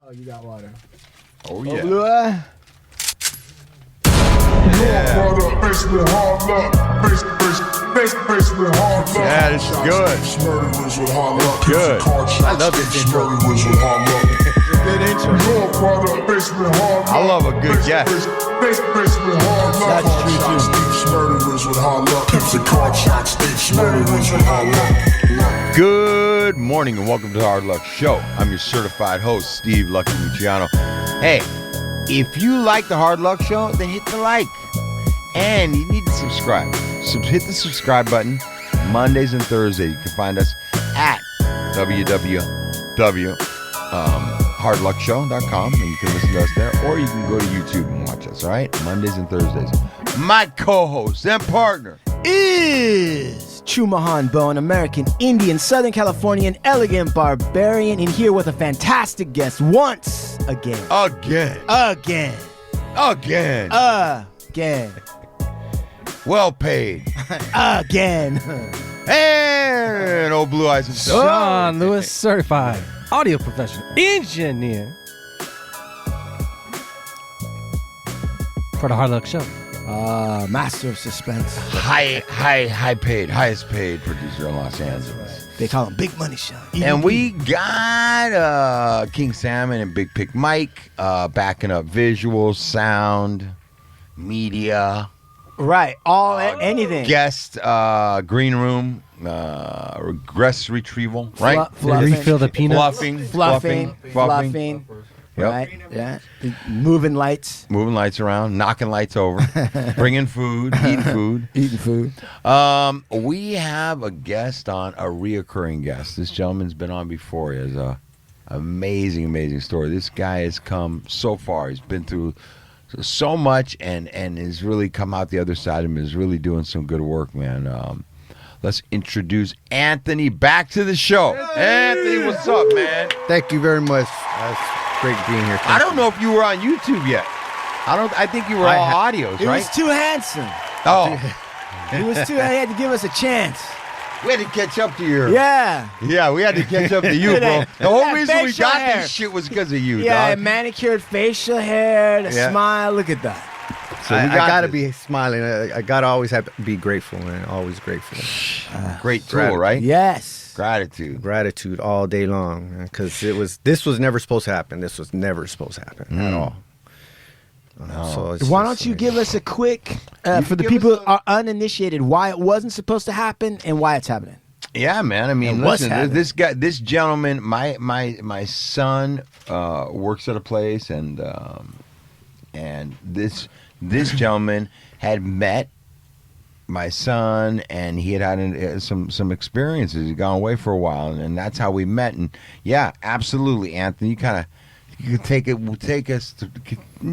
Oh, you got water. Oh, yeah. Blue eye. Yeah, this is good. It's good. I love this intro. Good intro. I love a good guest. That's true, too. Good morning and welcome to the Hard Luck Show. I'm your certified host, Steve Lucky Luciano. Hey, if you like the Hard Luck Show, then hit the like. And you need to subscribe. Hit the subscribe button. Mondays and Thursdays, you can find us at www.hardluckshow.com, and you can listen to us there, or you can go to YouTube and watch us, all right? Mondays and Thursdays. My co-host and partner Is Chumahan Bo, an American Indian, Southern Californian, elegant barbarian, and here with a fantastic guest once again. Again. Well paid. Again. And old Blue Eyes himself. Sean Lewis, certified audio professional engineer for the Hard Luck Show. Master of suspense. Highest paid producer in Los Angeles. They call him Big Money Sean. And we got King Salmon and Big Pick Mike backing up visuals, sound, media. Right, anything. Guest green room, regress retrieval, right? Refill the peanuts. Fluffing. Yep. Right, yeah. Moving lights. Moving lights around, knocking lights over, bringing food, Eating food. We have a guest on, a reoccurring guest. This gentleman's been on before. He has a amazing story. This guy has come so far. He's been through so much and has really come out the other side of him, is really doing some good work, man. Let's introduce Anthony back to the show. Anthony, what's up, man? Thank you very much. That's great being here. I don't know if you were on YouTube yet. I think you were all audios, He right? was too handsome. Oh, He had to give us a chance. we had to catch up to your... Yeah. Yeah, we had to catch up to you, bro. The whole That reason we facial got hair. this shit was because of you, Yeah, dog. manicured facial hair, the Yeah. smile. Look at that. So we I got gotta this. be smiling. I gotta always have to be grateful, man. Always grateful. Great tool, right? Yes. Gratitude. Gratitude all day long, because this was never supposed to happen. This was never supposed to happen at all. So it's Why just don't you like- give us a quick, for the give people us who are uninitiated, why it wasn't supposed to happen and why it's happening? Yeah, man. I mean, And what's listen, happening? this gentleman, my son works at a place, and this gentleman had met my son, and he had some experiences. He'd gone away for a while, and that's how we met. And yeah, absolutely, Anthony. You take us to,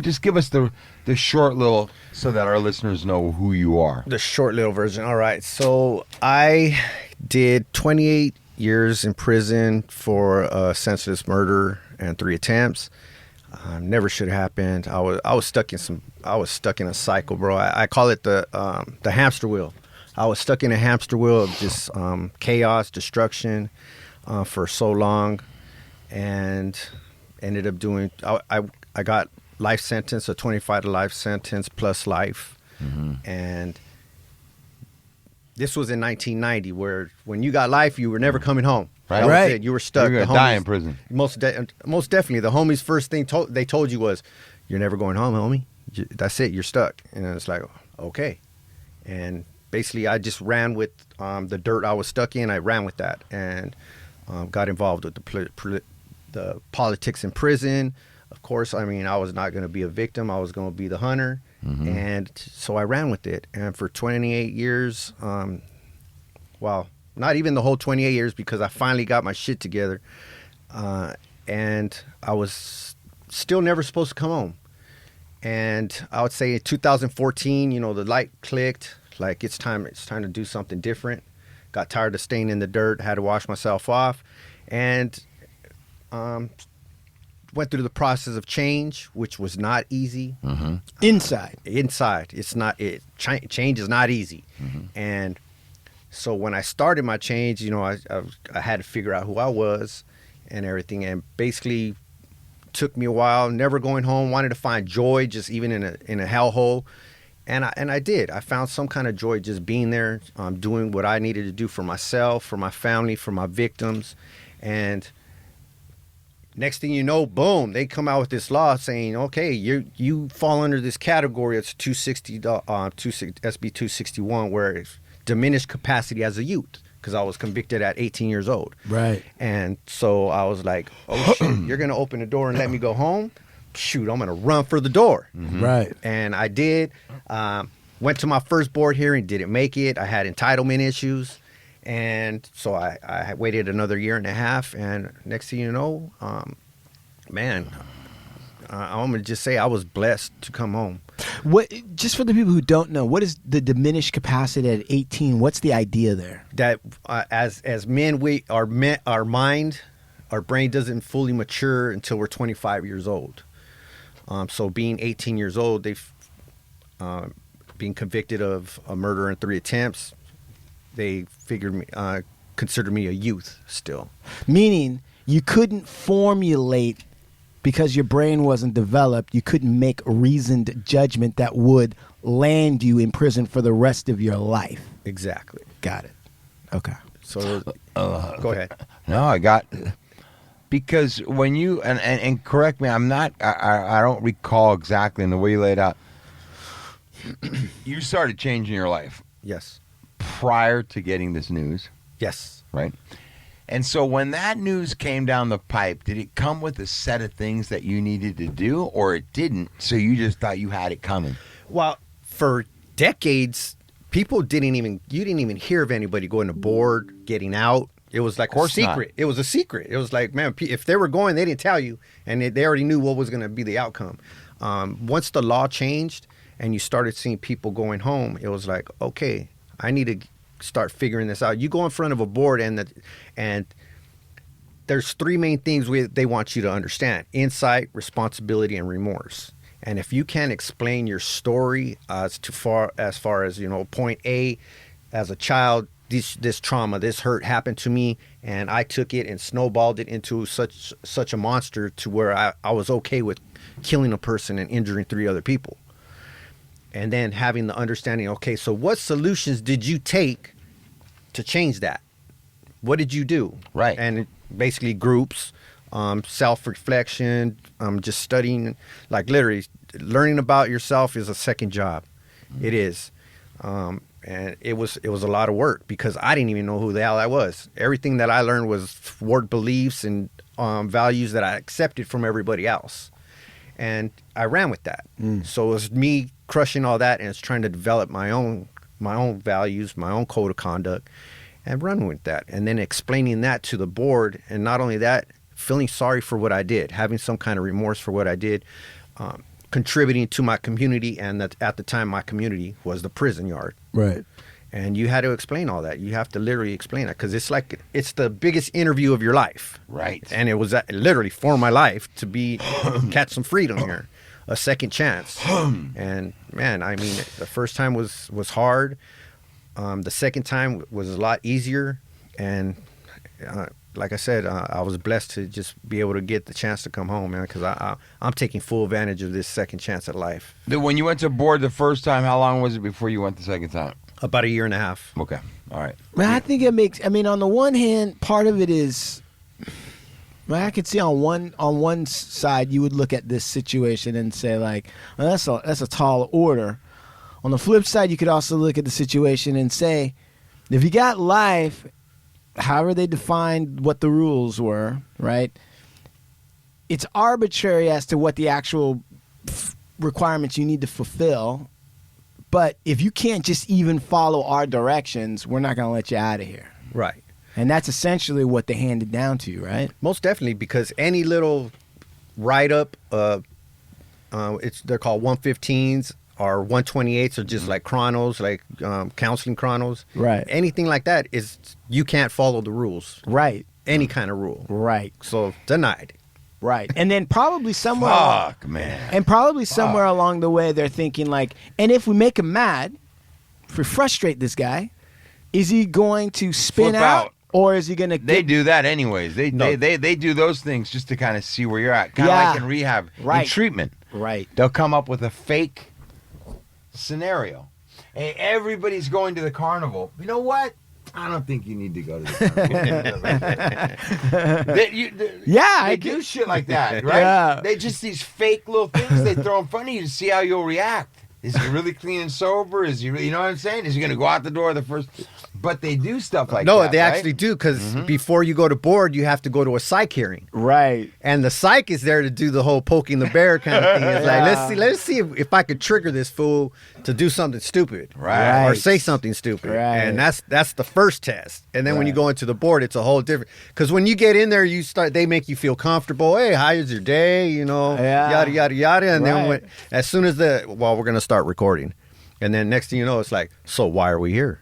just give us the short little, so that our listeners know who you are. The short little version. All right. So I did 28 years in prison for senseless murder and 3 attempts. Never should have happened. I was stuck in a cycle, bro. I call it the hamster wheel. I was stuck in a hamster wheel of just chaos, destruction for so long, and ended up doing. I got life sentence, a 25 to life sentence plus life, and this was in 1990, where when you got life, you were never coming home. Right. That was Right. it. You were stuck. You're The gonna die homies- in prison. Most definitely. The homies' first thing they told you was, "You're never going home, homie. That's it. You're stuck." And it's like, okay. And basically, I just ran with the dirt I was stuck in. I ran with that and got involved with the politics in prison. Of course, I mean, I was not going to be a victim. I was going to be the hunter. And so I ran with it. And for 28 years, well, not even the whole 28 years, because I finally got my shit together. And I was still never supposed to come home. And I would say in 2014, the light clicked. Like, it's time to do something different. Got tired of staying in the dirt, had to wash myself off. And went through the process of change, which was not easy. Inside. It's not. Change is not easy. And so when I started my change, I had to figure out who I was and everything. And basically took me a while, never going home, wanted to find joy just even in a hellhole. And I did. I found some kind of joy just being there, doing what I needed to do for myself, for my family, for my victims. And next thing you know, boom, they come out with this law saying, okay, you fall under this category. It's 260, SB 261, where it's diminished capacity as a youth, because I was convicted at 18 years old. Right. And so I was like, oh, shit, you're going to open the door and let me go home? Shoot, I'm going to run for the door. Mm-hmm. Right. And I did. Went to my first board hearing, didn't make it. I had entitlement issues. And so I waited another year and a half. And next thing you know, man, I'm going to just say I was blessed to come home. What? Just for the people who don't know, what is the diminished capacity at 18? What's the idea there? That as men, our mind, our brain doesn't fully mature until we're 25 years old. So being 18 years old, they've being convicted of a murder and 3 attempts. They considered me a youth still. Meaning you couldn't formulate, because your brain wasn't developed, you couldn't make a reasoned judgment that would land you in prison for the rest of your life. Exactly. Got it. Okay. So go ahead. No, I got... Because when you and correct me, I don't recall exactly in the way you laid out. You started changing your life. Yes. Prior to getting this news. Yes. Right. And so when that news came down the pipe, did it come with a set of things that you needed to do, or it didn't? So you just thought you had it coming? Well, for decades, you didn't even hear of anybody going to board, getting out. It was like a secret. It was a secret. It was like, man, if they were going, they didn't tell you, and they already knew what was going to be the outcome. Once the law changed and you started seeing people going home, it was like, okay, I need to start figuring this out. You go in front of a board, and there's 3 main things they want you to understand: insight, responsibility, and remorse. And if you can't explain your story as far as point A, as a child, this trauma, this hurt happened to me, and I took it and snowballed it into such a monster to where I was okay with killing a person and injuring 3 other people. And then having the understanding, okay, so what solutions did you take to change that? What did you do? Right. And basically groups, self-reflection, just studying, like literally learning about yourself is a second job. Mm-hmm. It is. And it was a lot of work, because I didn't even know who the hell I was. Everything that I learned was word beliefs and values that I accepted from everybody else. And I ran with that. So it was me crushing all that, and it's trying to develop my own values, my own code of conduct, and run with that. And then explaining that to the board, and not only that, feeling sorry for what I did, having some kind of remorse for what I did, contributing to my community, and that at the time my community was the prison yard. Right. And you had to explain all that. You have to literally explain that, because it's the biggest interview of your life. Right. And it was literally for my life to catch some freedom here, a second chance. And man, I mean, the first time was hard. The second time was a lot easier. And like I said, I was blessed to just be able to get the chance to come home, man, because I'm taking full advantage of this second chance at life. When you went to board the first time, how long was it before you went the second time? About a year and a half. Okay. All right. Man, I think it makes. I mean, on the one hand, part of it is. Well, I could see on one side you would look at this situation and say, like, well, that's a tall order. On the flip side, you could also look at the situation and say, if you got life, however they defined what the rules were, right? It's arbitrary as to what the actual requirements you need to fulfill. But if you can't just even follow our directions, we're not going to let you out of here. Right. And that's essentially what they handed down to you, right? Most definitely, because any little write-up, they're called 115s or 128s, or just like chronos, like counseling chronos. Right. Anything like that is, you can't follow the rules. Right. Any kind of rule. Right. So denied. Right. And then probably somewhere along the way, they're thinking like, and if we make him mad, if we frustrate this guy, is he going to spin Flip out Or is he gonna? They do that anyways. They do those things just to kind of see where you're at. Kind of like in rehab, in treatment. Right. They'll come up with a fake scenario. Hey, everybody's going to the carnival. You know what? I don't think you need to go to the carnival. They do shit like that, right? Yeah. They just these fake little things they throw in front of you to see how you'll react. Is he really clean and sober? Is he really, you know what I'm saying? Is he going to go out the door the first? But they do stuff like that. No, they right? actually do, because before you go to board, you have to go to a psych hearing. Right. And the psych is there to do the whole poking the bear kind of thing. It's like, let's see if I could trigger this fool to do something stupid. Right. Or say something stupid. Right. And that's the first test. And then when you go into the board, it's a whole different, because when you get in there, they make you feel comfortable. Hey, how is your day? You know, yada, yada, yada. And then as soon as we're going to start recording. And then next thing you know, it's like, so why are we here?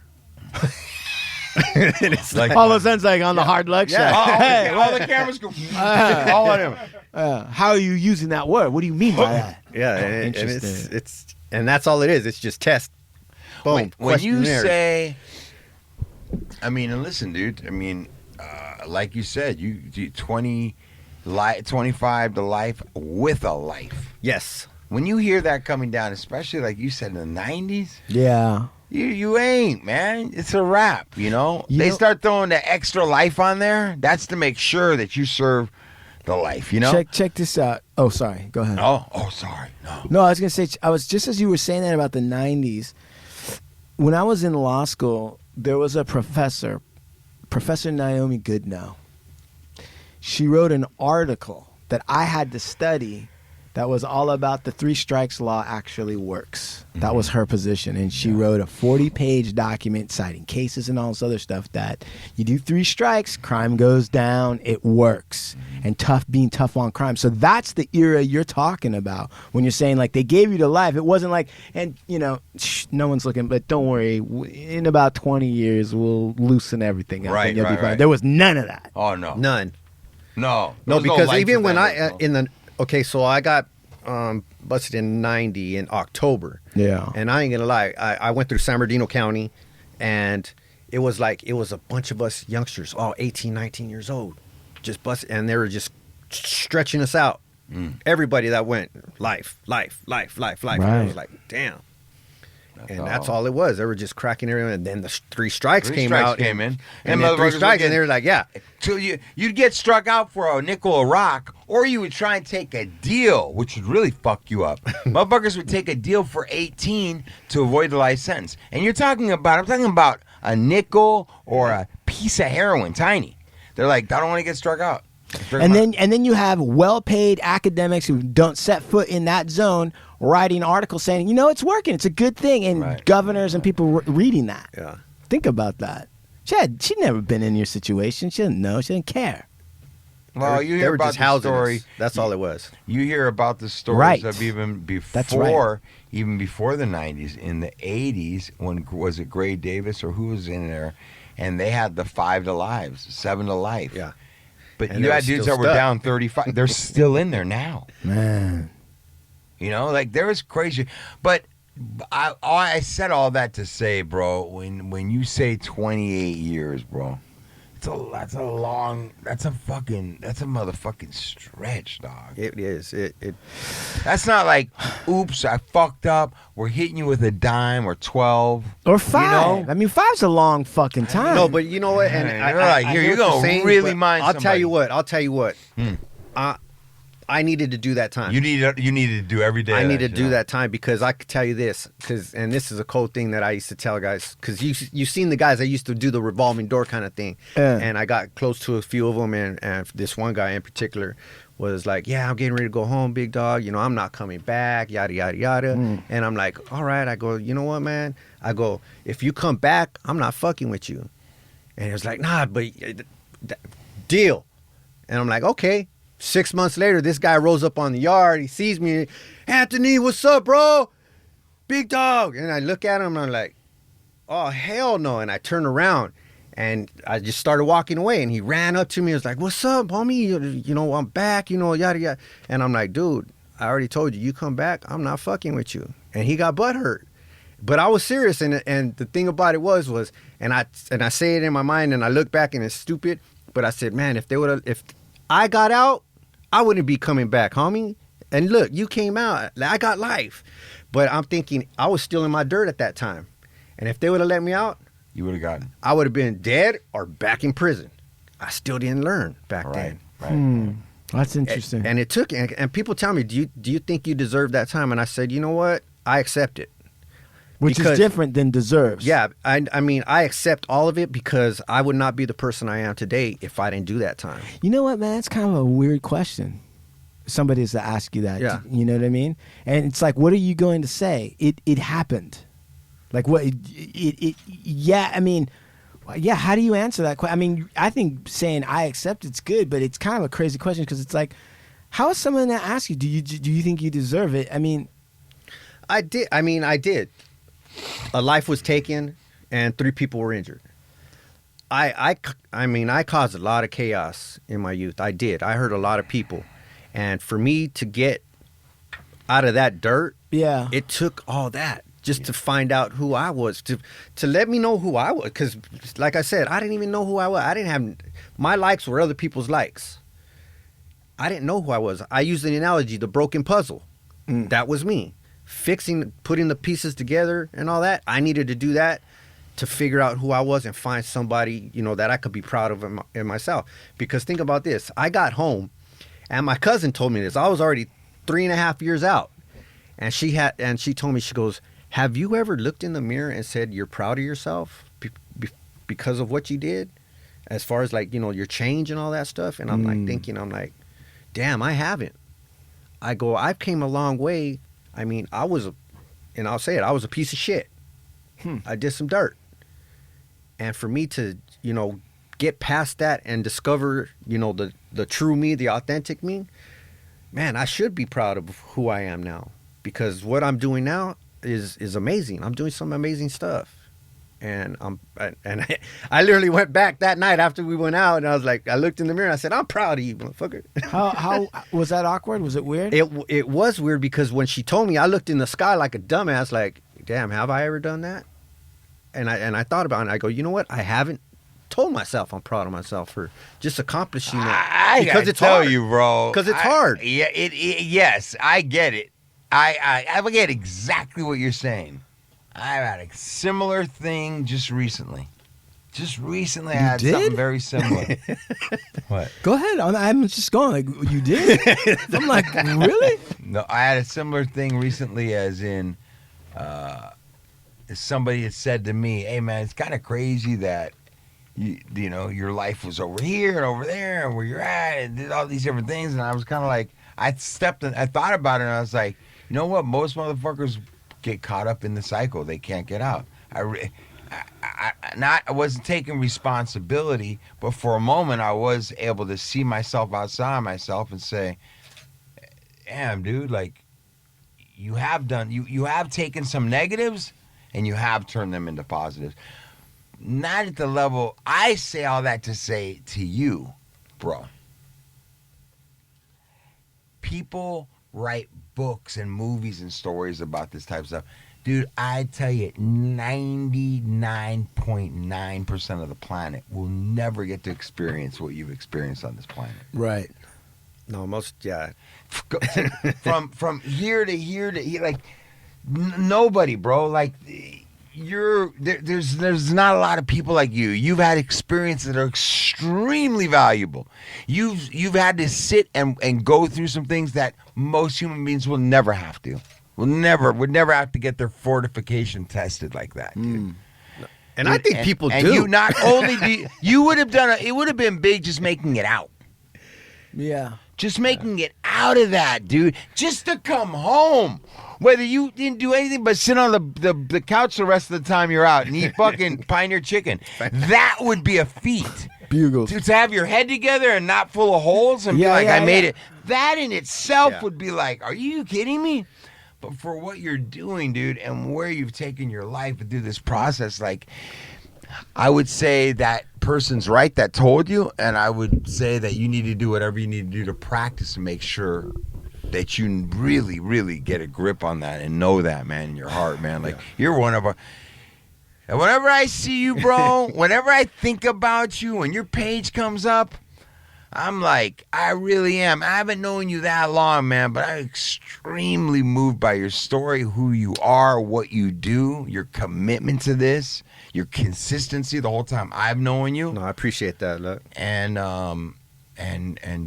And it's like, all of a sudden, it's like on the hard luck shot. Hey, all the cameras go. All on him. How are you using that word? What do you mean by that? Yeah, and it's that's all it is. It's just test. Boom. When you say, I mean, and listen, dude. I mean, like you said, you 25 to life with a life. Yes. When you hear that coming down, especially like you said in the 90s, Yeah. You ain't, man. It's a wrap, you know? They start throwing the extra life on there. That's to make sure that you serve the life, you know? Check this out. Oh, sorry. Go ahead. Oh, sorry. No, I was going to say, just as you were saying that about the 90s, when I was in law school, there was a professor, Professor Naomi Goodnow. She wrote an article that I had to study that was all about the 3 strikes law actually works. That was her position. And she wrote a 40-page document citing cases and all this other stuff that you do 3 strikes, crime goes down, it works. And being tough on crime. So that's the era you're talking about when you're saying, like, they gave you the life. It wasn't like, and, you know, no one's looking, but don't worry. In about 20 years, we'll loosen everything up. And you'll be fine. Right. There was none of that. Oh, no. None. No, because even when so I got busted in 90 in October. Yeah. And I ain't gonna lie, I went through San Bernardino County, and it was a bunch of us youngsters, all 18, 19 years old, just busted, and they were just stretching us out. Everybody that went, life. Right. And I was like, damn. That's all it was. They were just cracking everyone. And then the 3 strikes came out. Came in. And then 3 strikes, and they were like, yeah. So you'd get struck out for a nickel a rock, or you would try and take a deal, which would really fuck you up. Motherfuckers would take a deal for 18 to avoid the life sentence. And I'm talking about a nickel or a piece of heroin, tiny. They're like, I don't want to get struck out. And then you have well-paid academics who don't set foot in that zone writing articles saying, you know, it's working, it's a good thing, and governors and people reading that. Yeah. Think about that. She'd never been in your situation. She didn't know. She didn't care. Well, you hear about the story. That's all it was. You hear about the stories of even before, even before the 90s, in the 80s, when was it Gray Davis or who was in there, and they had the 5 to lives, 7 to life. Yeah. But you had dudes that were down 35. They're still in there now. Man. You know, like there was crazy. But I said all that to say, bro, when you say 28 years, bro, that's a motherfucking stretch, dog. It is. That's not like, oops, I fucked up. We're hitting you with a dime or 12 or 5. You know? I mean, 5's a long fucking time. No, but you know what? And you're like, here, you're gonna really mind. I'll tell you what. I needed to do that time. You needed to do every day. I needed to do that time, because I could tell you this, and this is a cold thing that I used to tell guys, because you've seen the guys that used to do the revolving door kind of thing, and I got close to a few of them, and this one guy in particular was like, yeah, I'm getting ready to go home, big dog, you know, I'm not coming back, yada yada yada. And I'm like, all right. I go, you know what, man, I go, if you come back, I'm not fucking with you. And he was like, nah, but deal. And I'm like, okay. 6 months later, this guy rolls up on the yard. He sees me. Anthony, what's up, bro? Big dog. And I look at him, and I'm like, oh, hell no. And I turn around, and I just started walking away. And he ran up to me. He was like, what's up, homie? You know, I'm back, you know, yada, yada. And I'm like, dude, I already told you, you come back, I'm not fucking with you. And he got butthurt. But I was serious, and the thing about it was, and I say it in my mind, and I look back, and it's stupid. But I said, man, if I got out, I wouldn't be coming back, homie. And look, you came out. I got life. But I'm thinking I was still in my dirt at that time, and if they would have let me out, You would have gotten. I would have been dead or back in prison. I still didn't learn back then. Right. That's interesting. And it took, and people tell me, do you think you deserve that time? And I said, you know what? I accept it. Which is different than deserves. Yeah, I mean, I accept all of it because I would not be the person I am today if I didn't do that time. You know what, man? It's kind of a weird question. Somebody is to ask you that. Yeah. You know what I mean? And it's like, what are you going to say? It happened. Like what? Yeah. I mean, yeah. How do you answer that question? I mean, I think saying I accept it's good, but it's kind of a crazy question because it's like, how is someone going to ask you? Do you think you deserve it? I mean, I did. I mean, I did. A life was taken, and 3 people were injured. I mean, I caused a lot of chaos in my youth. I did. I hurt a lot of people, and for me to get out of that dirt, yeah, it took all that just to find out who I was, to let me know who I was. Because, like I said, I didn't even know who I was. I didn't have my likes were other people's likes. I didn't know who I was. I used the analogy, the broken puzzle. That was me. Putting the pieces together and all that. I needed to do that to figure out who I was and find somebody, that I could be proud of in myself. Because think about this. I got home and my cousin told me this. I was already 3.5 years out. And she told me, she goes, have you ever looked in the mirror and said you're proud of yourself because of what you did? As far as like, your change and all that stuff. And I'm like thinking, damn, I haven't. I go, I've came a long way. I mean, and I'll say it, I was a piece of shit. I did some dirt. And for me to, get past that and discover, the true me, the authentic me, man, I should be proud of who I am now. Because what I'm doing now is amazing. I'm doing some amazing stuff. And I literally went back that night after we went out, and I was like, I looked in the mirror and I said, I'm proud of you, motherfucker. How was that awkward? Was it weird? It was weird because when she told me, I looked in the sky like a dumbass, like, damn, have I ever done that? And I thought about it, and I go, you know what? I haven't told myself I'm proud of myself for just accomplishing that. Because it's hard. You, bro. Because it's hard. Yeah, yes, I get it. I get exactly what you're saying. I had a similar thing just recently. I had something very similar. What? Go ahead. I'm just going like, you did? I'm like, really? No, I had a similar thing recently as in somebody had said to me, hey, man, it's kind of crazy that, your life was over here and over there and where you're at and did all these different things. And I was kind of like, I thought about it and I was like, you know what? Most motherfuckers get caught up in the cycle. They can't get out. I wasn't taking responsibility, but for a moment I was able to see myself outside myself and say, damn, dude, like you have taken some negatives and you have turned them into positives. Not at the level, I say all that to say to you, bro. People write books and movies and stories about this type of stuff. Dude, I tell you, 99.9% of the planet will never get to experience what you've experienced on this planet. Right. No, yeah. From here to here to here, like nobody, bro. Like there's not a lot of people like you. You've had experiences that are extremely valuable. You've had to sit and go through some things that most human beings will never have to. Would never have to get their fortification tested like that, dude. And I think people do. And you not only you would have done it would have been big just making it out. Yeah. Just making it out of that, dude. Just to come home. Whether you didn't do anything but sit on the couch the rest of the time you're out and eat fucking Pioneer chicken. That would be a feat. Bugles. To have your head together and not full of holes and be like, I made it. That in itself would be like, are you kidding me? But for what you're doing, dude, and where you've taken your life through this process, like, I would say that person's right that told you, and I would say that you need to do whatever you need to do to practice and make sure that you really, really get a grip on that and know that, man, in your heart, man. Like, you're one of our... And whenever I see you, bro, whenever I think about you, when your page comes up, I'm like, I really am. I haven't known you that long, man, but I'm extremely moved by your story, who you are, what you do, your commitment to this, your consistency the whole time I've known you. No, I appreciate that. Look. And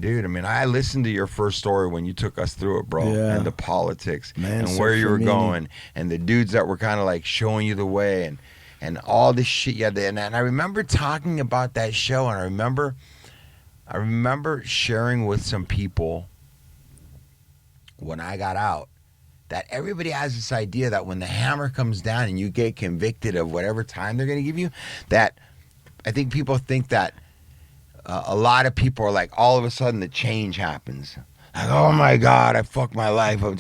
dude, I mean, I listened to your first story when you took us through it, bro, Yeah. and the politics Man, and where you were social media. going and the dudes that were kind of like showing you the way and all this shit you had there. And I remember talking about that show, and I remember sharing with some people when I got out that everybody has this idea that when the hammer comes down and you get convicted of whatever time they're going to give you, that I think people think that a lot of people are like, all of a sudden the change happens. Like, oh my God, I fucked my life up.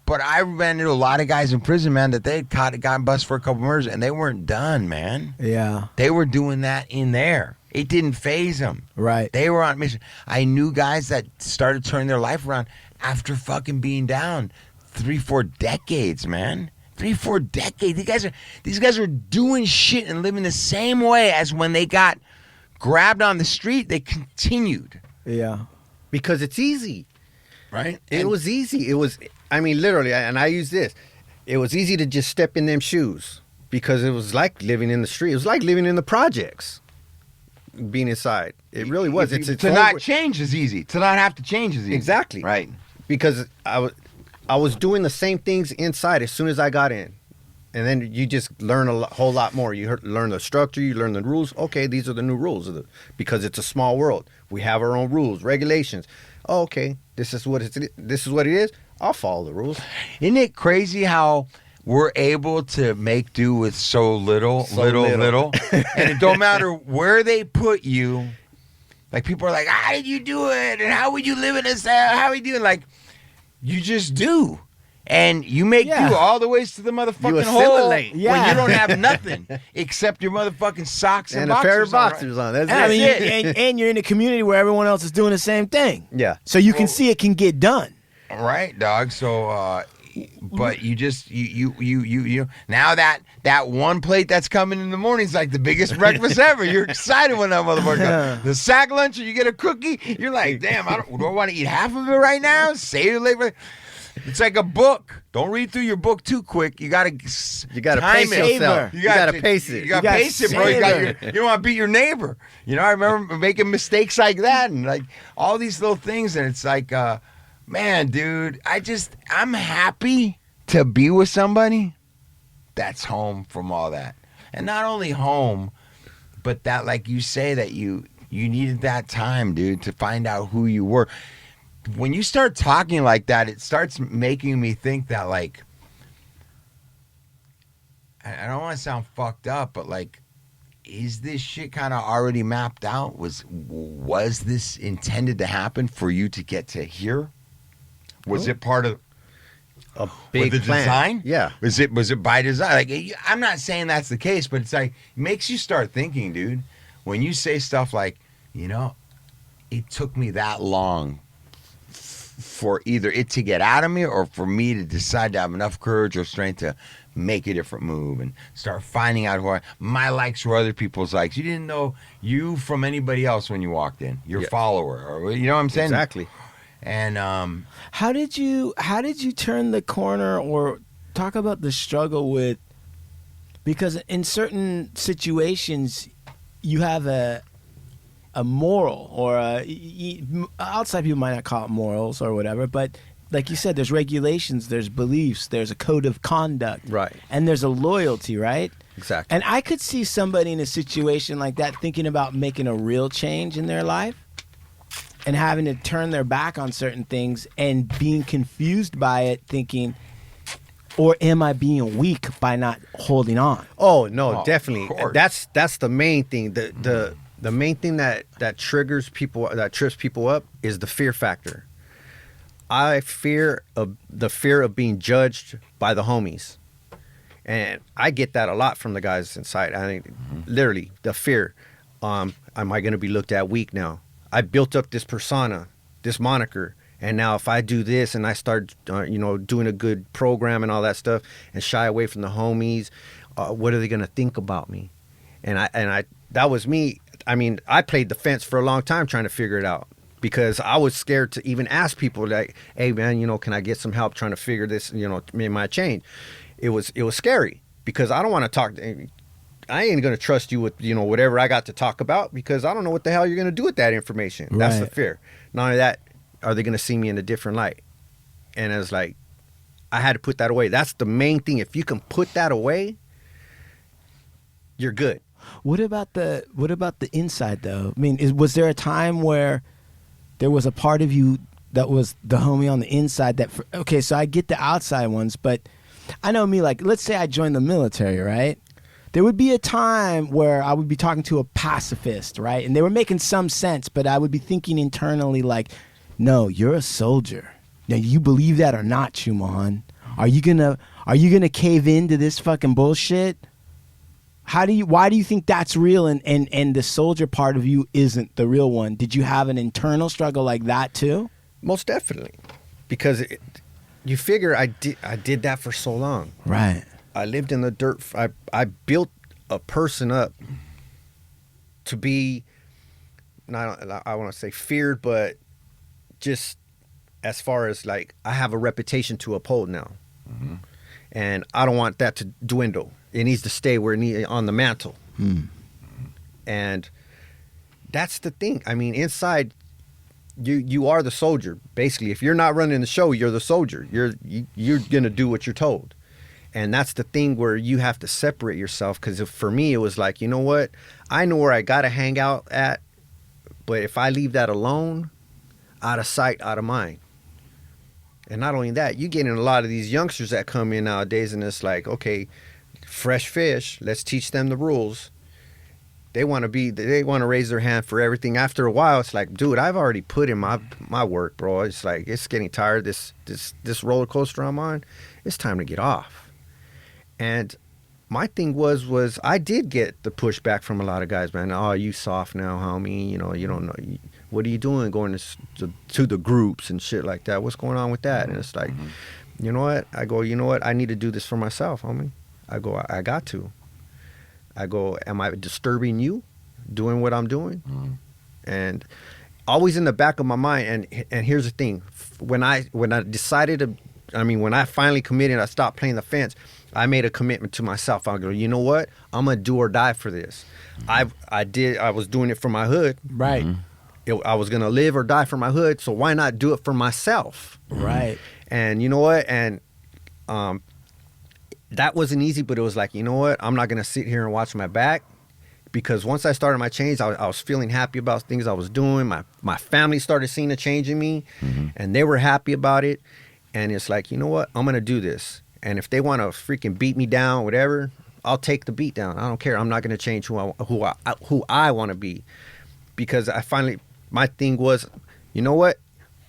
But I ran into a lot of guys in prison, man, that they had gotten busted for a couple murders, and they weren't done, man. Yeah. They were doing that in there. It didn't faze them. Right. They were on mission. I knew guys that started turning their life around after fucking being down 3-4 decades, man. 3-4 decades. These guys are doing shit and living the same way as when they got grabbed on the street. They continued. Yeah. Because it's easy. Right? It was easy. It was, I mean, literally, and I use this. It was easy to just step in them shoes because it was like living in the street. It was like living in the projects, being inside. It really was. To not change is easy. To not have to change is easy. Exactly. Right. Because I was doing the same things inside as soon as I got in. And then you just learn a whole lot more. You learn the structure, you learn the rules. Okay, these are the new rules because it's a small world. We have our own rules, regulations. Oh, okay, this is what it is. I'll follow the rules. Isn't it crazy how we're able to make do with so little. And it don't matter where they put you. Like, people are like, how did you do it? And how would you live in this? How are you doing? Like, you just do. And you make do all the ways to the motherfucking hole when you don't have nothing except your motherfucking socks and a pair of boxers boxers on. That's I it. mean, and you're in a community where everyone else is doing the same thing. Yeah. So you can see it can get done. Right, dog. So, but you just you now that one plate that's coming in the morning is like the biggest breakfast ever. You're excited when that motherfucker comes. The sack lunch, or you get a cookie. You're like, damn, do I want to eat half of it right now? Save it later. It's like a book. Don't read through your book too quick. You gotta pace it. yourself. You gotta pace it. You gotta pace it, bro. You don't want to beat your neighbor. You know, I remember making mistakes like that and like all these little things, and it's like, man, dude, I'm happy to be with somebody that's home from all that. And not only home, but that, like you say, that you needed that time, dude, to find out who you were. When you start talking like that, it starts making me think that, like, I don't want to sound fucked up, but like, is this shit kind of already mapped out? Was this intended to happen for you to get to here? Was it part of a big the plan. design? Yeah. Was it by design? Like, I'm not saying that's the case, but it's like, it makes you start thinking, dude. When you say stuff like, you know, it took me that long for either it to get out of me or for me to decide to have enough courage or strength to make a different move and start finding out my likes were other people's likes. You didn't know you from anybody else when you walked in, your follower, or you know what I'm saying? Exactly. And How did you turn the corner, or talk about the struggle with, because in certain situations you have a moral, or outside people might not call it morals or whatever, but like you said, there's regulations, there's beliefs, there's a code of conduct, Right. and there's a loyalty, right? Exactly. And I could see somebody in a situation like that thinking about making a real change in their life and having to turn their back on certain things and being confused by it, thinking, or am I being weak by not holding on? Oh no, Oh, definitely. of course. That's the main thing. The main thing that triggers people, that trips people up, is the fear factor. I fear the fear of being judged by the homies, and I get that a lot from the guys inside. I mean, literally the fear. Am I going to be looked at weak now? I built up this persona, this moniker, And now if I do this and I start, doing a good program and all that stuff and shy away from the homies, what are they going to think about me? And I that was me. I mean, I played the fence for a long time trying to figure it out because I was scared to even ask people like, hey man, can I get some help trying to figure this, my change? It was scary because I don't want to talk. I ain't going to trust you with, whatever I got to talk about because I don't know what the hell you're going to do with that information. Right. That's the fear. Not only that, are they going to see me in a different light? And it's like, I had to put that away. That's the main thing. If you can put that away, you're good. What about the inside though? I mean, was there a time where there was a part of you that was the homie on the inside that, okay, so I get the outside ones, but I know me, like, let's say I joined the military, right? There would be a time where I would be talking to a pacifist, right? And they were making some sense, but I would be thinking internally like, no, you're a soldier. Now, you believe that or not, Chumahan? Are you gonna cave into this fucking bullshit? Why do you think that's real and the soldier part of you isn't the real one? Did you have an internal struggle like that too? Most definitely. Because you figure I did that for so long. Right. I lived in the dirt. I built a person up to be, I want to say feared, but just as far as like, I have a reputation to uphold now. Mm-hmm. And I don't want that to dwindle. It needs to stay where it needs, on the mantle. And that's the thing. I mean, inside, you are the soldier. Basically, if you're not running the show, you're the soldier. You're going to do what you're told. And that's the thing where you have to separate yourself. Because for me, it was like, you know what? I know where I got to hang out at. But if I leave that alone, out of sight, out of mind. And not only that, you get in a lot of these youngsters that come in nowadays, and it's like, okay, fresh fish, let's teach them the rules. They want to raise their hand for everything. After a while, it's like, dude, I've already put in my work, bro. It's like, it's getting tired. This roller coaster I'm on, it's time to get off. And my thing was I did get the pushback from a lot of guys, man. Oh, you soft now, homie. You don't know. What are you doing going to the groups and shit like that? What's going on with that? And it's like, you know what? I go, you know what? I need to do this for myself, homie. I go, I got to. I go, am I disturbing you doing what I'm doing? And always in the back of my mind, and here's the thing. When I decided to, when I finally committed, I stopped playing the fence, I made a commitment to myself. I go, you know what? I'm going to do or die for this. I was doing it for my hood. Right. I was going to live or die for my hood, so why not do it for myself? Right. And you know what? And that wasn't easy, but it was like, you know what? I'm not going to sit here and watch my back, because once I started my change, I was feeling happy about things I was doing. My family started seeing a change in me, and they were happy about it. And it's like, you know what? I'm going to do this. And if they want to freaking beat me down, whatever, I'll take the beat down. I don't care. I'm not going to change who I want to be, because my thing was, you know what?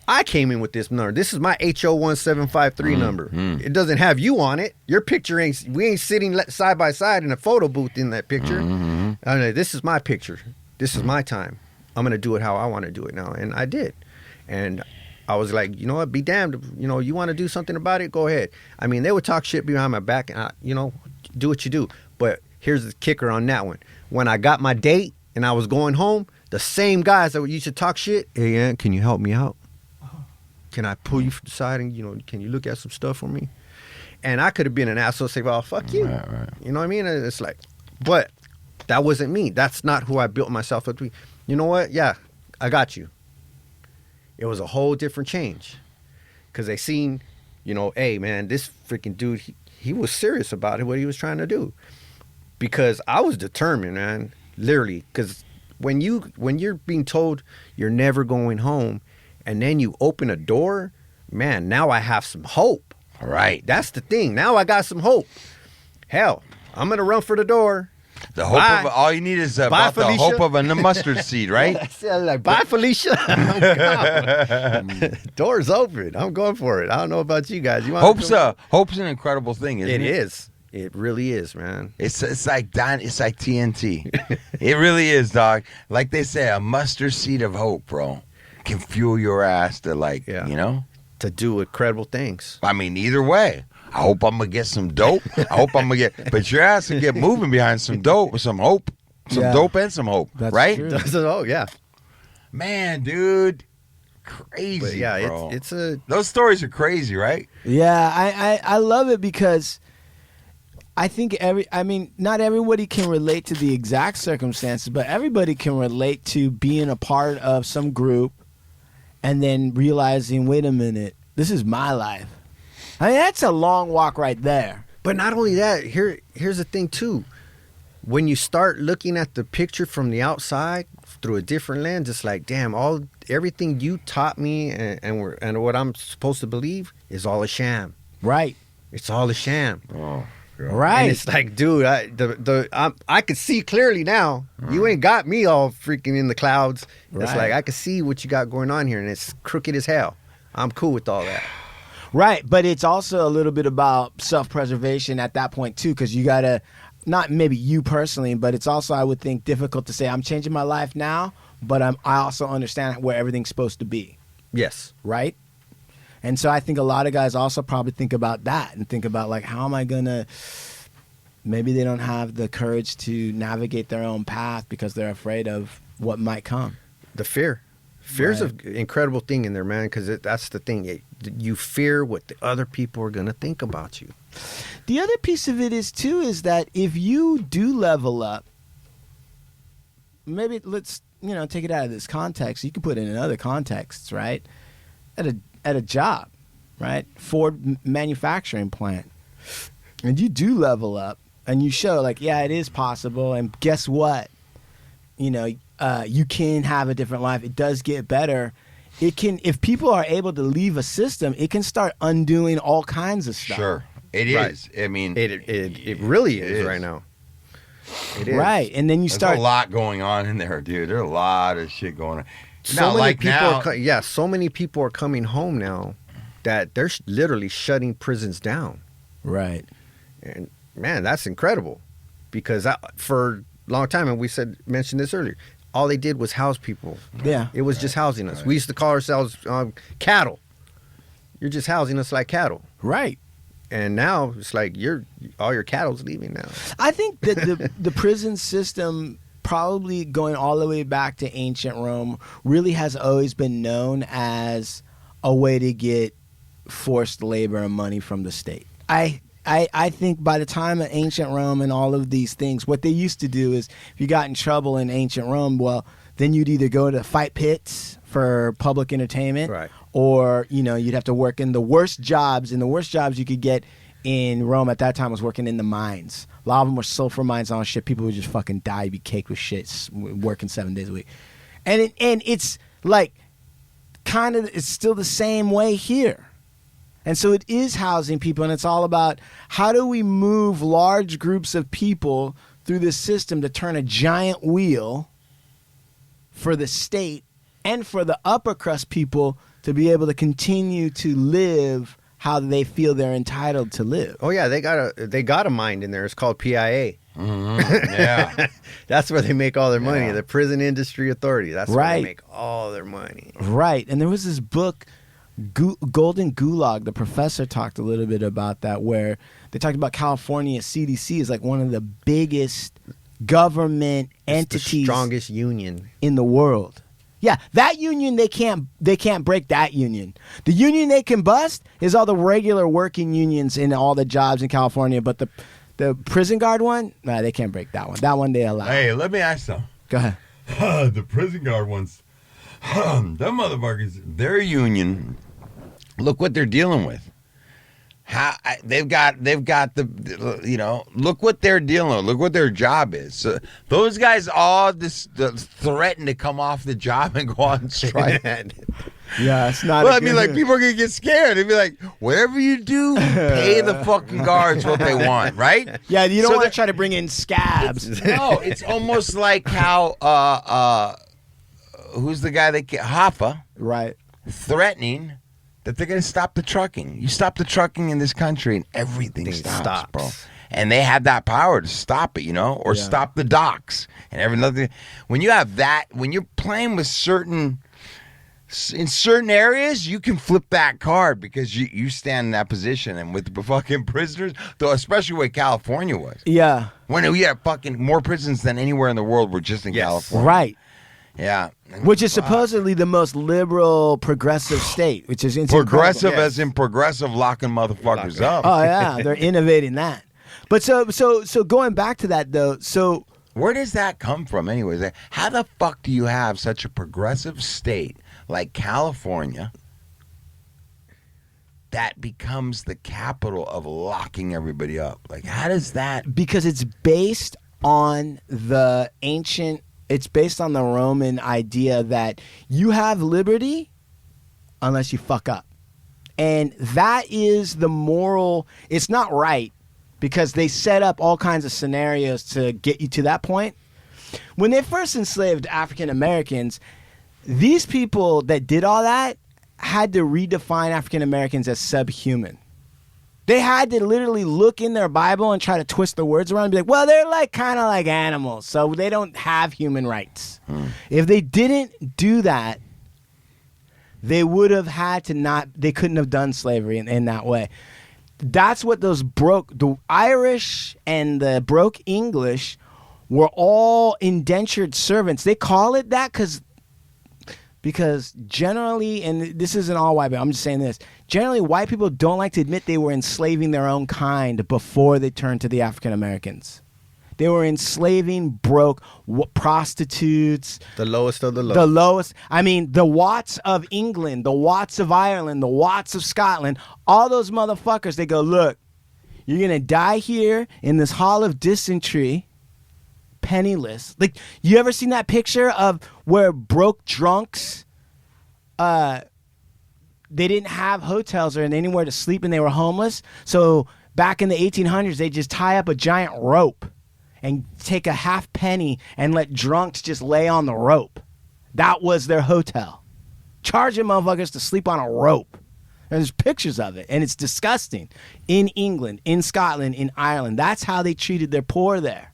I came in with this number. This is my HO1753 number. It doesn't have you on it. Your picture we ain't sitting side by side in a photo booth in that picture. This is my picture. This is my time. I'm going to do it how I want to do it now. And I did. And I was like, you know what? Be damned. You want to do something about it? Go ahead. They would talk shit behind my back, and do what you do. But here's the kicker on that one. When I got my date and I was going home, the same guys that used to talk shit, hey, Ant, can you help me out? Can I pull you aside and, can you look at some stuff for me? And I could have been an asshole, say, well, fuck you. Right. You know what I mean? And it's like, but that wasn't me. That's not who I built myself up to be. You know what? Yeah, I got you. It was a whole different change, because they seen, hey, man, this freaking dude, he was serious about it, what he was trying to do. Because I was determined, man, literally. Because when you're being told you're never going home, and then you open a door, man, now I have some hope. All right. That's the thing. Now I got some hope. Hell, I'm going to run for the door. The hope of all you need is about the hope of a mustard seed, right? Like, bye, Felicia. Door's open. I'm going for it. I don't know about you guys. Hope's an incredible thing, isn't it? It is. It really is, man. It's like TNT. It really is, dog. Like they say, a mustard seed of hope, bro. can fuel your ass to like, Yeah. you know. To do incredible things. I mean, either way. I hope I'm gonna get some dope. I hope I'm gonna get, but your ass can get moving behind some dope with some hope, some dope and some hope, That's right? true. Oh yeah, Man, dude, crazy, but yeah, bro. it's a Those stories are crazy, right? Yeah, I love it because I think not everybody can relate to the exact circumstances, but everybody can relate to being a part of some group and then realizing, wait a minute, this is my life. I mean, that's a long walk right there. But not only that, here's the thing too. When you start looking at the picture from the outside through a different lens, it's like, damn, everything you taught me and what I'm supposed to believe is all a sham. Right. It's all a sham. Oh, Right. And it's like, dude, I could see clearly now. You ain't got me all freaking in the clouds. It's Right. like I could see what you got going on here, and it's crooked as hell. I'm cool with all that. Right, but it's also a little bit about self-preservation at that point too, because you gotta, not maybe you personally, but it's also, I would think, difficult to say I'm changing my life now, but I also understand where everything's supposed to be, Yes. right? And so I think a lot of guys also probably think about that and think about like, how am I gonna? Maybe they don't have the courage to navigate their own path because they're afraid of what might come. The fear. Fear's Right. an incredible thing in there, man, because that's the thing. You fear what the other people are going to think about you. The other piece of it is too is that if you do level up, maybe let's take it out of this context. You can put it in other contexts, right? At a job, right? Ford manufacturing plant, and you do level up, and you show like, yeah, it is possible. And guess what? You can have a different life. It does get better. It can, if people are able to leave a system, it can start undoing all kinds of stuff. Sure, it Right. is. I mean, It really It is is. right now. It is. Right, and then you there's start. a lot going on in there, dude. There's a lot of shit going on. So Now, many like people now, so many people are coming home now that they're literally shutting prisons down. Right. And man, that's incredible, because for a long time, and we mentioned this earlier, all they did was house people. Yeah. It was just housing us. We used to call ourselves cattle. You're just housing us like cattle. Right. And now it's like all your cattle's leaving now. I think that the prison system, probably going all the way back to ancient Rome, really has always been known as a way to get forced labor and money from the state. I think by the time of ancient Rome and all of these things, what they used to do is if you got in trouble in ancient Rome, well, then you'd either go to fight pits for public entertainment, Right. or you'd have to work in the worst jobs. And the worst jobs you could get in Rome at that time was working in the mines. A lot of them were sulfur mines and all shit. People would just fucking die, be caked with shit, working 7 days a week. And it's like it's still the same way here. And so it is housing people, and it's all about how do we move large groups of people through this system to turn a giant wheel for the state and for the upper crust people to be able to continue to live how they feel they're entitled to live. Oh yeah, they got a mind in there. It's called PIA. yeah. That's where they make all their money. Yeah. The Prison Industry Authority. That's where Right. they make all their money. Right. And there was this book, Golden Gulag. The professor talked a little bit about that, where they talked about California CDC is like one of the biggest government It's the entities strongest union. in the world. Yeah, that union, they can't break that union. The union they can bust is all the regular working unions in all the jobs in California, but the prison guard one, nah, they can't break that one. That one they allow. Hey, let me ask them. Go ahead. The prison guard ones, them motherfuckers, their union. Look what they're dealing with. They've got the look what they're dealing with. Look what their job is. So those guys all threaten to come off the job and go out and strike. Yeah, it's not. Well, I mean, like, people are gonna get scared. They'd be like, whatever you do, pay the fucking guards what they want, right? Yeah, you don't So want to try to bring in scabs. No, it's almost like how who's the guy that Hoffa Right. threatening that they're going to stop the trucking. You stop the trucking in this country and everything stops, bro. And they have that power to stop it, or Yeah. stop the docks and everything. When you have that, when you're playing with certain In certain areas, you can flip that card because you stand in that position. And with the fucking prisoners, though, especially where California was. Yeah. When we had fucking more prisons than anywhere in the world were just in California. Right. Yeah. Which is supposedly the most liberal, progressive state, which is progressive incredible. as in progressive locking motherfuckers up. Oh yeah, they're innovating that. But so going back to that though, so where does that come from anyways? Like, how the fuck do you have such a progressive state like California that becomes the capital of locking everybody up? Like, how does that? Because it's based on the ancient, it's based on the Roman idea that you have liberty unless you fuck up. And that is the moral, it's not right because they set up all kinds of scenarios to get you to that point. When they first enslaved African Americans, these people that did all that had to redefine African Americans as subhuman. They had to literally look in their Bible and try to twist the words around and be like, well, they're like kind of like animals, so they don't have human rights. If they didn't do that, they would have had to not, they couldn't have done slavery in that way. That's what those the Irish and the broke English were all indentured servants. They call it that because generally, and this isn't all white, but I'm just saying this, generally white people don't like to admit they were enslaving their own kind before they turned to the African Americans. They were enslaving broke prostitutes. The lowest of the low. The lowest. I mean, the Watts of England, the Watts of Ireland, the Watts of Scotland, all those motherfuckers, they go, look, you're going to die here in this hall of dysentery, penniless. Like, you ever seen that picture of where broke drunks, they didn't have hotels or anywhere to sleep and they were homeless? So back in the 1800s, they just tie up a giant rope and take a half penny and let drunks just lay on the rope. That was their hotel. Charging motherfuckers to sleep on a rope. And there's pictures of it, and it's disgusting. In England, in Scotland, in Ireland. That's how they treated their poor there.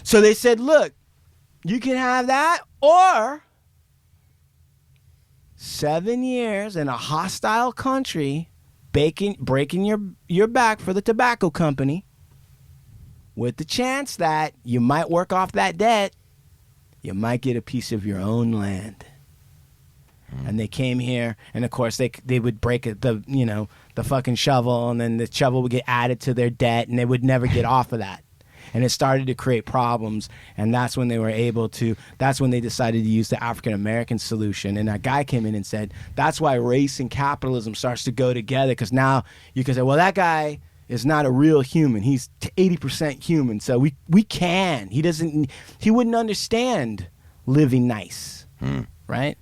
So they said, look, you can have that, or 7 years in a hostile country, breaking your back for the tobacco company, with the chance that you might work off that debt, you might get a piece of your own land. And they came here, and of course they would break the fucking shovel, and then the shovel would get added to their debt, and they would never get off of that. And it started to create problems, and that's when they decided to use the African American solution. And that guy came in and said, that's why race and capitalism starts to go together, because now you can say, well, that guy is not a real human. He's 80% human. So he wouldn't understand living nice, right?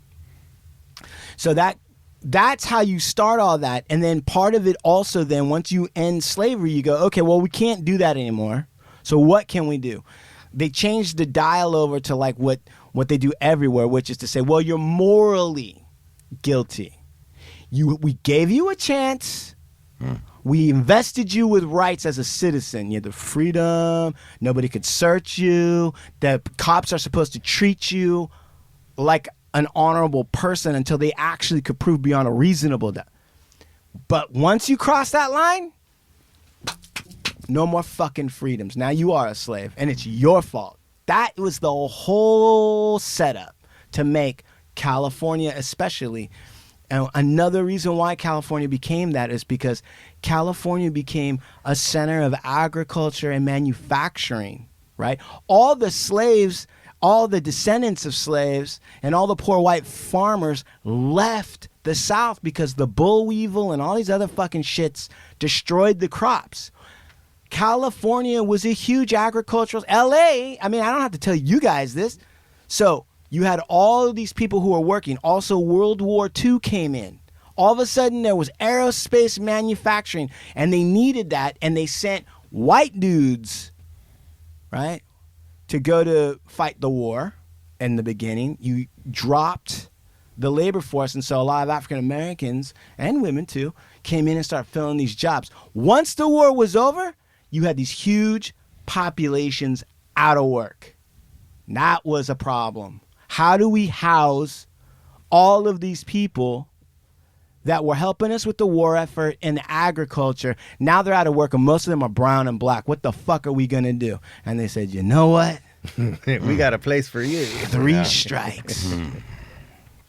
So that's how you start all that. And then part of it also then, once you end slavery, you go, okay, well, we can't do that anymore. So what can we do? They changed the dial over to like what they do everywhere, which is to say, well, you're morally guilty. We gave you a chance. We invested you with rights as a citizen. You had the freedom. Nobody could search you. The cops are supposed to treat you like an honorable person until they actually could prove beyond a reasonable doubt. But once you cross that line, no more fucking freedoms. Now you are a slave, and it's your fault. That was the whole setup to make California especially. And another reason why California became that is because California became a center of agriculture and manufacturing, right? All the slaves, all the descendants of slaves, and all the poor white farmers left the South because the boll weevil and all these other fucking shits destroyed the crops. California was a huge agricultural... LA, I mean, I don't have to tell you guys this. So you had all of these people who were working. Also, World War II came in. All of a sudden, there was aerospace manufacturing, and they needed that, and they sent white dudes, right, to go to fight the war in the beginning. You dropped the labor force, and so a lot of African Americans, and women too, came in and started filling these jobs. Once the war was over, you had these huge populations out of work. That was a problem. How do we house all of these people that were helping us with the war effort and the agriculture, now they're out of work and most of them are brown and black. What the fuck are we going to do? And they said, you know what? We got a place for you. 3 strikes.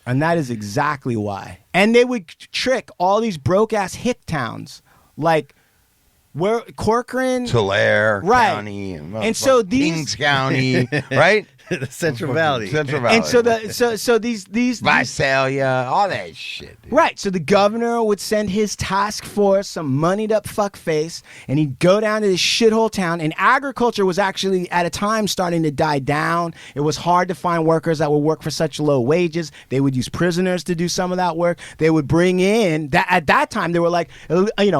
And that is exactly why. And they would trick all these broke-ass hick towns like where Corcoran, Tulare right. County, and so these Kings County, right? The Central Valley. Central Valley. and so these Visalia, all that shit. Dude. right. So the governor would send his task force, some moneyed up fuckface, and he'd go down to this shithole town. And agriculture was actually at a time starting to die down. It was hard to find workers that would work for such low wages. They would use prisoners to do some of that work. They would bring in that at that time they were like,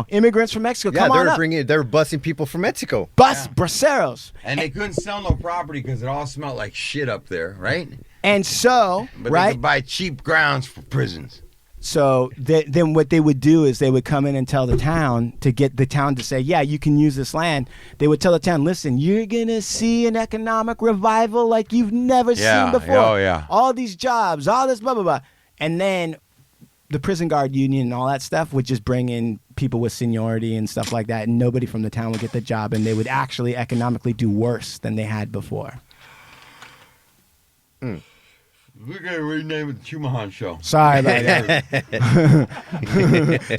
immigrants from Mexico. Yeah, Come on up. they were busing people from Mexico. Braceros. And they couldn't sell no property because it all smelled like shit up there, right? And so, But they right? could buy cheap grounds for prisons. So then what they would do is they would come in and tell the town to get the town to say, yeah, you can use this land. They would tell the town, listen, you're going to see an economic revival like you've never seen before. Oh, yeah. All these jobs, all this blah, blah, blah. And then the prison guard union and all that stuff would just bring in people with seniority and stuff like that. And nobody from the town would get the job. And they would actually economically do worse than they had before. We're going to rename it the Chumahan Show. Sorry about that.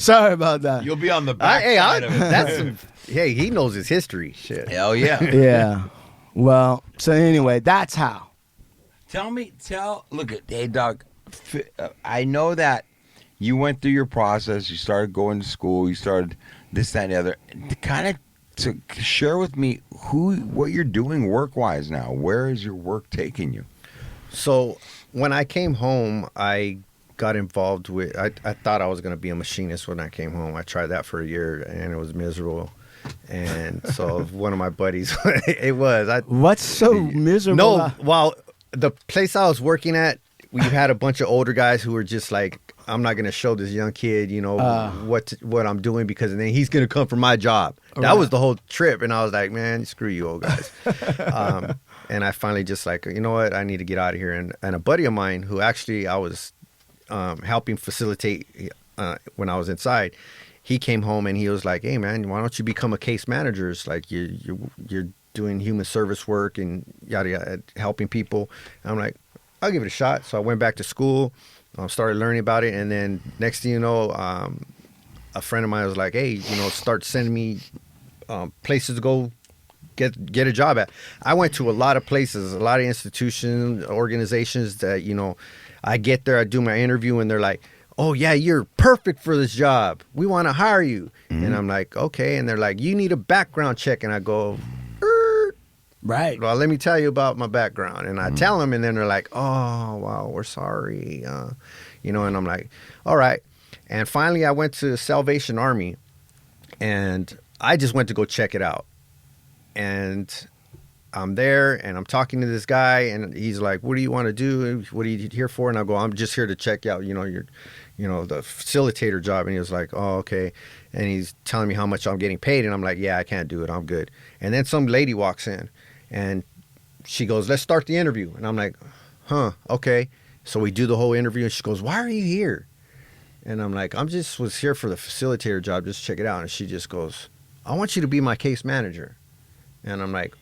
Sorry about that. You'll be on the back side of it. Hey, he knows his history. Shit. Hell yeah. Yeah. Well, so anyway, that's how. Hey, dog, I know that you went through your process. You started going to school. You started this, that, and the other. To share with me what you're doing work-wise now. Where is your work taking you? So when I came home, I got involved with, I thought I was going to be a machinist when I came home. I tried that for a year and it was miserable. And so one of my buddies, it was. What's so miserable? No, well, the place I was working at, we had a bunch of older guys who were just like, I'm not going to show this young kid, what I'm doing because then he's going to come for my job. That was the whole trip. And I was like, man, screw you old guys. And I finally just like, you know what, I need to get out of here. And a buddy of mine who actually I was helping facilitate when I was inside, he came home and he was like, hey, man, why don't you become a case manager? It's like you're doing human service work and yada, yada, helping people. And I'm like, I'll give it a shot. So I went back to school, started learning about it. And then next thing you know, a friend of mine was like, hey, start sending me places to go get a job at. I went to a lot of places, a lot of institutions, organizations that, I get there, I do my interview and they're like, oh yeah, you're perfect for this job. We want to hire you. Mm-hmm. And I'm like, okay. And they're like, you need a background check. And I go, right. Well, let me tell you about my background. And I tell them and then they're like, oh, wow, we're sorry. And I'm like, all right. And finally I went to Salvation Army and I just went to go check it out. And I'm there and I'm talking to this guy and he's like, what do you want to do? What are you here for? And I go, I'm just here to check out, the facilitator job. And he was like, oh, okay. And he's telling me how much I'm getting paid. And I'm like, yeah, I can't do it. I'm good. And then some lady walks in and she goes, let's start the interview. And I'm like, huh, okay. So we do the whole interview and she goes, why are you here? And I'm like, was here for the facilitator job. Just check it out. And she just goes, I want you to be my case manager. And I'm like,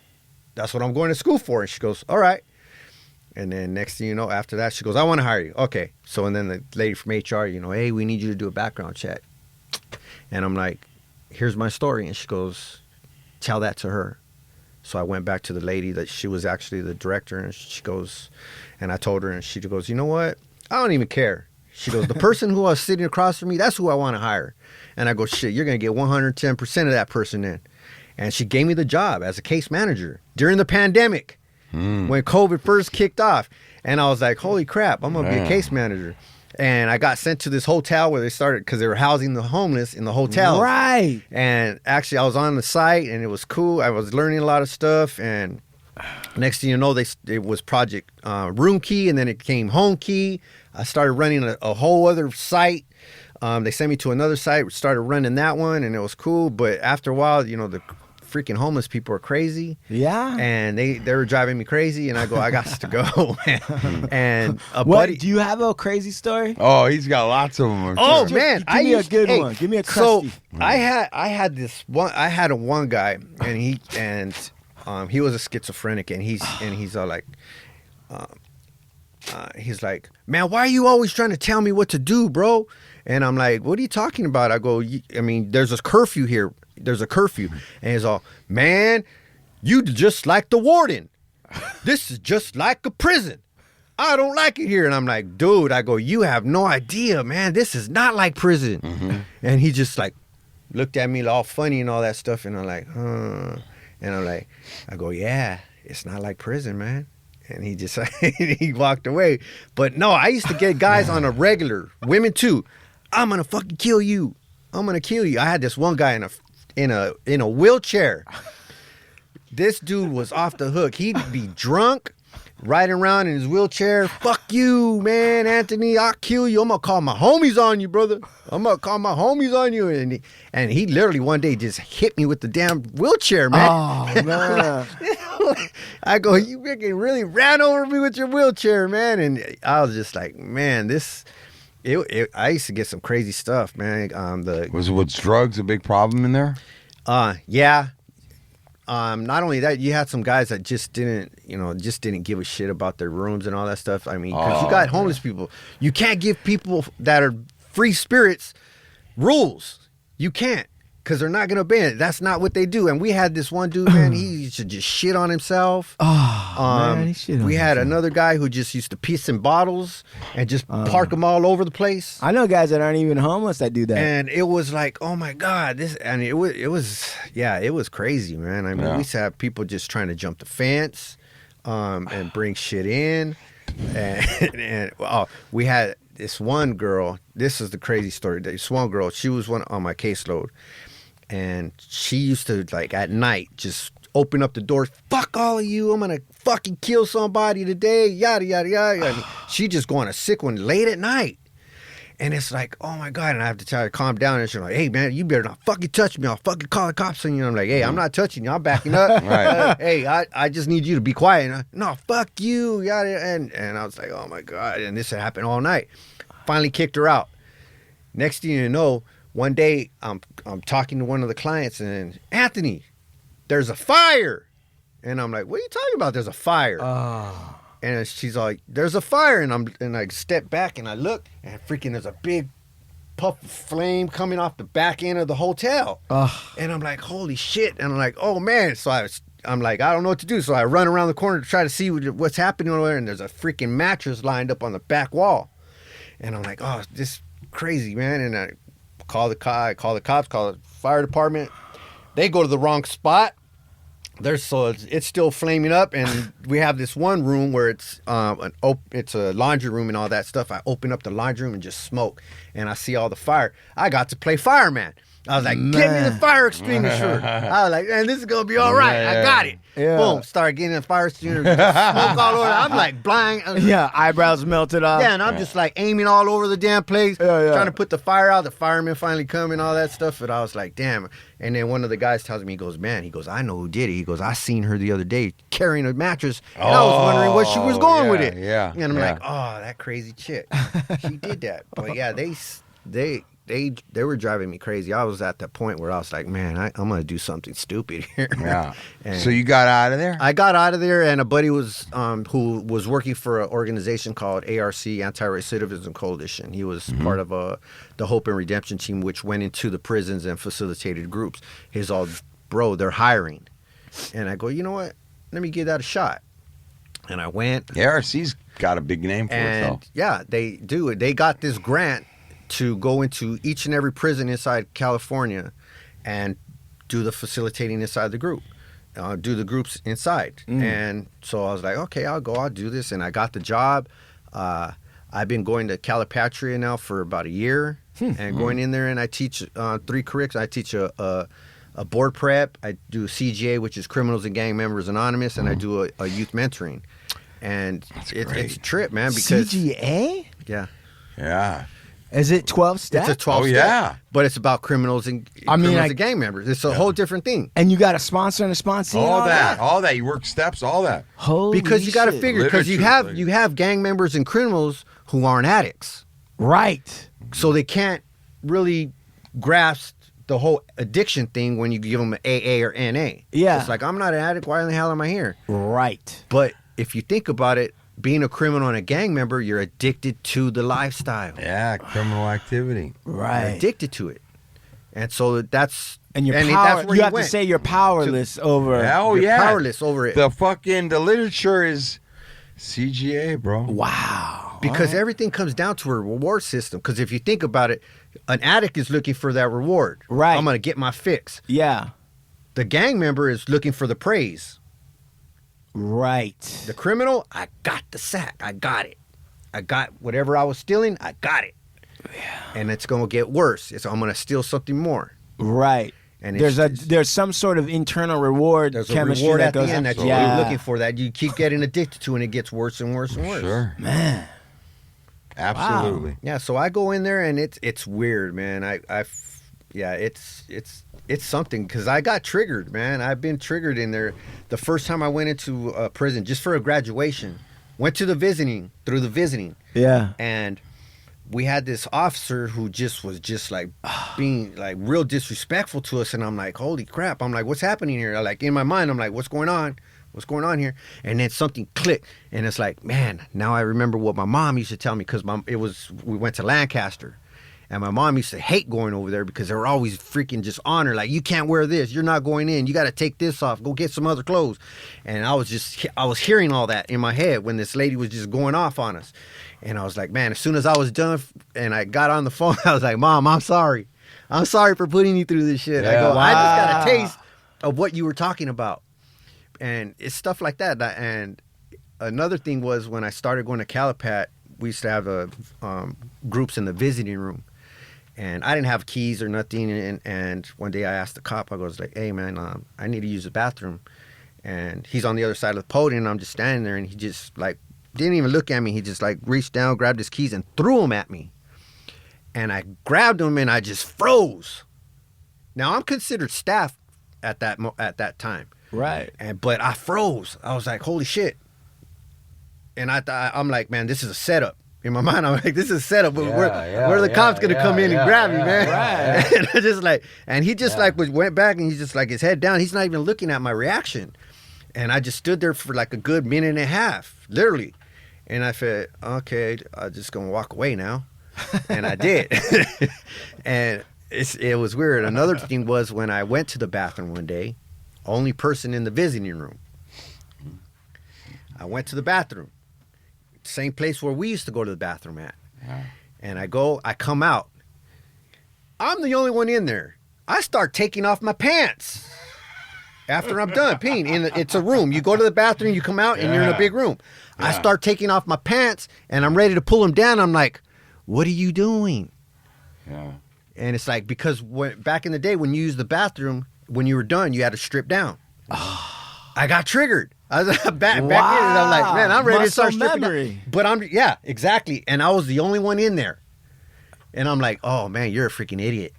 that's what I'm going to school for. And she goes, all right. And then next thing you know, after that, she goes, I want to hire you. Okay. So, and then the lady from HR, hey, we need you to do a background check. And I'm like, here's my story. And she goes, tell that to her. So I went back to the lady that she was actually the director. And she goes, and I told her, and she goes, you know what? I don't even care. She goes, the person who was sitting across from me, that's who I want to hire. And I go, shit, you're going to get 110% of that person in. And she gave me the job as a case manager during the pandemic when COVID first kicked off. And I was like, holy crap, I'm going to be a case manager. And I got sent to this hotel where they started because they were housing the homeless in the hotel. Right. And actually, I was on the site and it was cool. I was learning a lot of stuff. And next thing you know, it was Project Room Key and then it became Home Key. I started running a whole other site. They sent me to another site, started running that one, and it was cool. But after a while, the freaking homeless people are crazy. Yeah. And they were driving me crazy, and I go, I got to go. And a What, buddy. do you have a crazy story? Oh, he's got lots of them. I'm Oh sure. man, Give me a good one. Give me a crusty. So I had this one. I had one guy, and he was a schizophrenic, and he's all like, he's like, man, why are you always trying to tell me what to do, bro? And I'm like, what are you talking about? I go, I mean, there's a curfew here. There's a curfew, and he's all, man, you just like the warden. This is just like a prison. I don't like it here. And I'm like, dude, I go, you have no idea, man. This is not like prison. Mm-hmm. And he just like looked at me all funny and all that stuff. And I'm like, huh. And I'm like, I go, yeah, it's not like prison, man. And he just, he walked away. But no, I used to get guys on a regular, women too. I'm going to fucking kill you. I'm going to kill you. I had this one guy in a wheelchair. This dude was off the hook. He'd be drunk, riding around in his wheelchair. Fuck you, man, Anthony. I'll kill you. I'm going to call my homies on you, brother. I'm going to call my homies on you. And he literally one day just hit me with the damn wheelchair, man. Oh, man. I go, you freaking really ran over me with your wheelchair, man. And I was just like, man, I used to get some crazy stuff, man. Was drugs a big problem in there? Yeah. Not only that, you had some guys that just didn't give a shit about their rooms and all that stuff. I mean, because you got homeless people. You can't give people that are free spirits rules. You can't, because they're not going to obey it. That's not what they do. And we had this one dude, man, he used to just shit on himself. Man, he shit on we had himself. another guy who just used to piss in bottles and just park them all over the place. I know guys that aren't even homeless that do that. And it was like, oh my God, it was crazy, man. I mean, we used to have people just trying to jump the fence, and bring shit in. And we had this one girl, this is the crazy story. This one girl, she was one on my caseload. And she used to, like, at night, just open up the door. Fuck all of you. I'm going to fucking kill somebody today. Yada, yada, yada. And she just go on a sick one late at night. And it's like, oh, my God. And I have to tell her to calm down. And she's like, hey, man, you better not fucking touch me. I'll fucking call the cops on you. And I'm like, hey, I'm not touching you. I'm backing up. Right. Hey, I just need you to be quiet. And no, fuck you. Yada. And I was like, oh, my God. And this had happened all night. Finally kicked her out. Next thing you know, one day, I'm talking to one of the clients, and Anthony, there's a fire. And I'm like, what are you talking about? There's a fire. And she's like, there's a fire. And I step back and I look, and freaking there's a big puff of flame coming off the back end of the hotel. And I'm like, holy shit. And I'm like, oh man. So I'm like, I don't know what to do. So I run around the corner to try to see what's happening over there. And there's a freaking mattress lined up on the back wall. And I'm like, oh, this crazy, man. And I call the cops, call the fire department. They go to the wrong spot. It's still flaming up, and we have this one room where it's it's a laundry room and all that stuff. I open up the laundry room and just smoke, and I see all the fire. I got to play fireman. I was like, get me the fire extinguisher. I was like, man, this is going to be all right. I got it. Yeah. Boom. Started getting the fire extinguisher. Smoke all over. I'm like blind. Yeah, eyebrows melted off. Yeah, and I'm just like aiming all over the damn place, trying to put the fire out. The firemen finally come and all that stuff. And I was like, damn. And then one of the guys tells me, he goes, man, I know who did it. He goes, I seen her the other day carrying a mattress, and I was wondering where she was going with it. Yeah. And I'm like, oh, that crazy chick. She did that. But yeah, they were driving me crazy. I was at the point where I was like, man, I'm going to do something stupid here. Yeah. And So you got out of there? I got out of there, and a buddy was who was working for an organization called ARC, Anti-Recidivism Coalition. He was part of the Hope and Redemption team, which went into the prisons and facilitated groups. He's all, bro, they're hiring. And I go, you know what? Let me give that a shot. And I went. ARC's got a big name for itself. Yeah, they do. They got this grant to go into each and every prison inside California and do the facilitating inside the group, do the groups inside. And so I was like, okay, I'll do this. And I got the job. I've been going to Calipatria now for about a year and going in there, and I teach 3 curriculums. I teach a board prep. I do CGA, which is Criminals and Gang Members Anonymous, and I do a youth mentoring. And it's a trip, man. Because CGA? Yeah. Yeah. Is it 12 steps? It's a 12 Oh, step, yeah. but it's about criminals and gang members. It's a whole different thing. And you got a sponsor and a sponsee. All that. You work steps, all that. Holy Because you got to shit. figure, because you have gang members and criminals who aren't addicts, Right. so they can't really grasp the whole addiction thing when you give them an AA or NA. Yeah. It's like, I'm not an addict. Why in the hell am I here? Right. But if you think about it, being a criminal and a gang member, you're addicted to the lifestyle. Yeah, criminal activity. Right. You're addicted to it. And so that's... And you're that's power. where You have to went. say you're powerless over. Oh, You're yeah. powerless over it. The literature is CGA, bro. Wow. Because everything comes down to a reward system. Because if you think about it, an addict is looking for that reward. Right. I'm going to get my fix. Yeah. The gang member is looking for the praise. Right. The criminal, I got the sack. I got it. I got whatever I was stealing. I got it. Yeah. And it's going to get worse. I'm going to steal something more. Right. And there's some sort of internal reward there's a chemistry reward that at goes the end that yeah. you're looking for, that you keep getting addicted to, and it gets worse and worse and worse. Sure. Man. Absolutely. Wow. Yeah, so I go in there and it's weird, man. It's something, because I got triggered, man. I've been triggered in there. The first time I went into prison just for a graduation, went to through the visiting, Yeah. and we had this officer who was like being like real disrespectful to us, and I'm like, holy crap! I'm like, what's happening here? Like in my mind, I'm like, what's going on? What's going on here? And then something clicked, and it's like, man, now I remember what my mom used to tell me, because we went to Lancaster, and my mom used to hate going over there because they were always freaking just on her, like, you can't wear this, you're not going in, you got to take this off, go get some other clothes. And I was hearing all that in my head when this lady was just going off on us. And I was like, man, as soon as I was done and I got on the phone, I was like, Mom, I'm sorry for putting you through this shit. I go, I just got a taste of what you were talking about. And it's stuff like that. And another thing was, when I started going to Calipat, we used to have groups in the visiting room. And I didn't have keys or nothing. And one day I asked the cop, I was like, hey, man, I need to use the bathroom. And he's on the other side of the podium, and I'm just standing there, and he just like didn't even look at me. He just like reached down, grabbed his keys, and threw them at me. And I grabbed them, and I just froze. Now, I'm considered staff at that time. Right. But I froze. I was like, holy shit. And I'm like, man, this is a setup. In my mind, I'm like, this is a setup. Where are the cops going to come in and grab me, man? Right. And I just like, and he just went back, and he's just like, his head down. He's not even looking at my reaction. And I just stood there for like a good minute and a half, literally. And I said, okay, I'm just going to walk away now. And I did. And it was weird. Another thing was, when I went to the bathroom one day, only person in the visiting room. I went to the bathroom. Same place where we used to go to the bathroom at. Yeah. And I come out. I'm the only one in there. I start taking off my pants after I'm done peeing. It's a room. You go to the bathroom, you come out, and you're in a big room. Yeah. I start taking off my pants, and I'm ready to pull them down. I'm like, what are you doing? Yeah. And it's like, because back in the day, when you used the bathroom, when you were done, you had to strip down. I got triggered. I was back in, and I'm like, man, I'm ready to start stripping down. But exactly. And I was the only one in there. And I'm like, oh, man, you're a freaking idiot.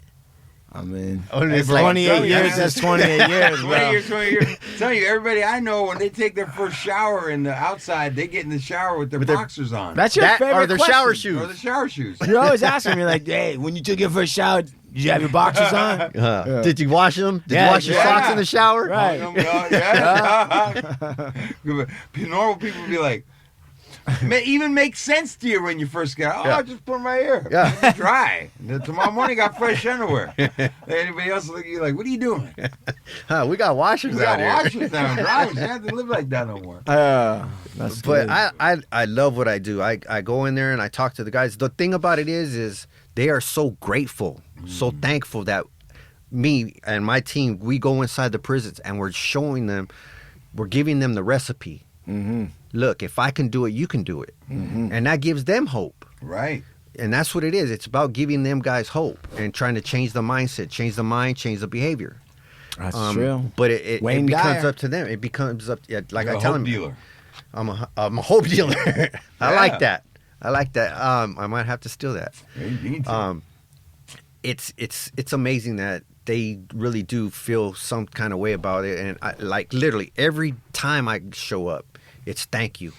I mean, it's 28 years, that's 28 years, bro. 20 years. Tell you, everybody I know, when they take their first shower in the outside, they get in the shower with their boxers on. That's your favorite or their question. shower shoes. Or the shower shoes. You're always asking me, like, hey, when you took your first shower, did you have your boxers on? Did you wash them? Did you wash your socks in the shower? Right. Normal people would be like, even makes sense to you when you first get out. I just put them right here. Yeah. It's dry. Tomorrow morning, got fresh underwear. Anybody else look at you like, what are you doing? We got washers out here. Washers down. Dry. You have to live like that no more. That's but good. I love what I do. I go in there and I talk to the guys. The thing about it is they are so grateful, so thankful that me and my team, we go inside the prisons and we're showing them, we're giving them the recipe. Mm-hmm. Look, if I can do it, you can do it. Mm-hmm. And that gives them hope. Right. And that's what it is. It's about giving them guys hope and trying to change the mindset, change the mind, change the behavior. That's true. But it becomes up to them. It becomes up, like I tell them. Dealer. I'm a hope dealer. I like that. I like that. I might have to steal that. You need to. It's amazing that they really do feel some kind of way about it, and like literally every time I show up, it's thank you.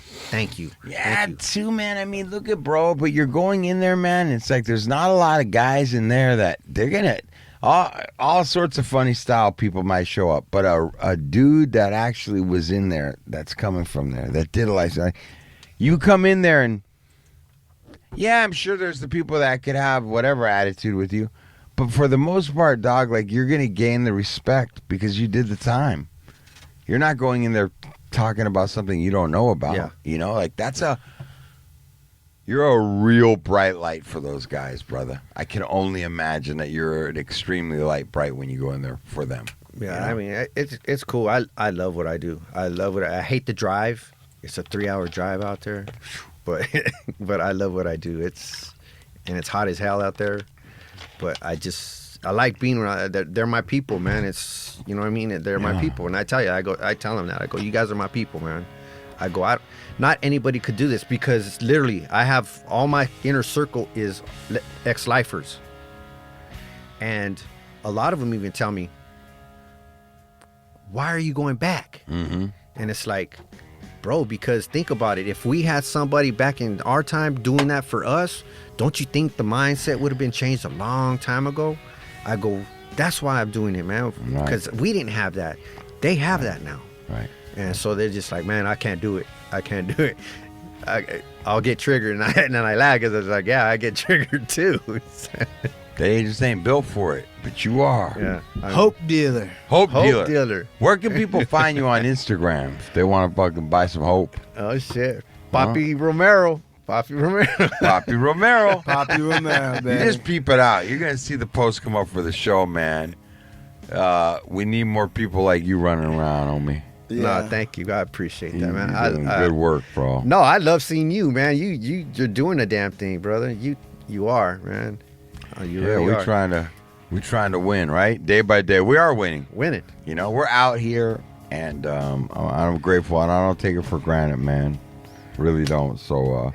Yeah, too, man. I mean, look at bro, but you're going in there, man. It's like there's not a lot of guys in there that they're gonna all sorts of funny style people might show up, but a dude that actually was in there, that's coming from there, that did a lifestyle. You come in there and yeah, I'm sure there's the people that could have whatever attitude with you, but for the most part, dog, like you're gonna gain the respect because you did the time. You're not going in there talking about something you don't know about. Yeah. You know, like you're a real bright light for those guys, brother. I can only imagine that you're an extremely bright when you go in there for them. Yeah, you know? I mean, it's cool. I love what I do. I hate the drive. It's a 3-hour drive out there, but but I love what I do. It's hot as hell out there, but I like being around. They're my people, man. It's, you know what I mean. They're my people, and I tell you, I tell them that. I go, you guys are my people, man. I go out. Not anybody could do this because literally, I have all my inner circle is ex-lifers, and a lot of them even tell me, "Why are you going back?" Mm-hmm. And it's like, bro, because think about it. If we had somebody back in our time doing that for us, don't you think the mindset would have been changed a long time ago? I go, that's why I'm doing it, man. Because we didn't have that. They have that now. Right. And so they're just like, man, I can't do it. I'll get triggered. And then I laugh because I was like, yeah, I get triggered too. They just ain't built for it, but you are. Yeah. Hope dealer. Hope Hope dealer. dealer. Where can people find you on Instagram if they want to fucking buy some hope? Oh, shit. Poppy Romero. Poppy Romero. Poppy Romero, You baby. just peep it out. You're going to see the post come up for the show, man. We need more people like you running around, homie. No, thank you. I appreciate that, man. You're doing good work, bro. No, I love seeing you, man. You're doing a damn thing, brother. You are, man. Oh, you really we're are. trying to win, right? Day by day. We are winning. Winning. You know, we're out here, and I'm grateful, and I don't take it for granted, man. Really don't. So,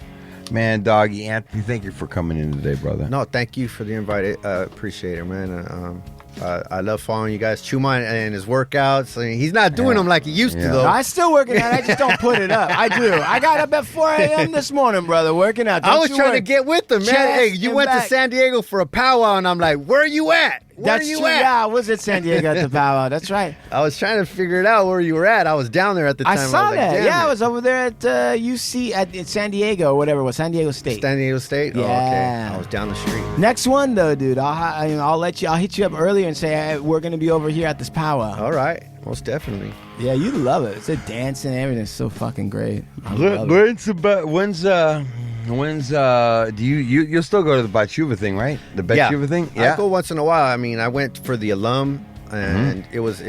man, Doggy, Anthony, thank you for coming in today, brother. No, thank you for the invite. Appreciate it, man. I love following you guys. Chuman and his workouts. I mean, he's not doing them like he used to, though. No, I'm still working out. I just don't put it up. I do. I got up at 4 a.m. this morning, brother, working out. I was trying to get with him, man. Chest Hey, you and went back. to San Diego for a powwow, and I'm like, where are you at? Where That's are you true. at? Yeah, I was at San Diego at the powwow. That's right. I was trying to figure it out where you were at. I was down there at the time. I saw was like, that. damn Yeah, it. I was over there at UC at San Diego or whatever it was, San Diego State. San Diego State? Oh, okay. Yeah. I was down the street. Next one though, dude. I'll hit you up earlier and say hey, we're gonna be over here at this powwow. All right. Most definitely. Yeah, you love it. It's a dance and everything's so fucking great. I love it. When's do you'll still go to the Bachuva thing, right? The Bachuva thing? I go once in a while. I mean, I went for the alum, and it was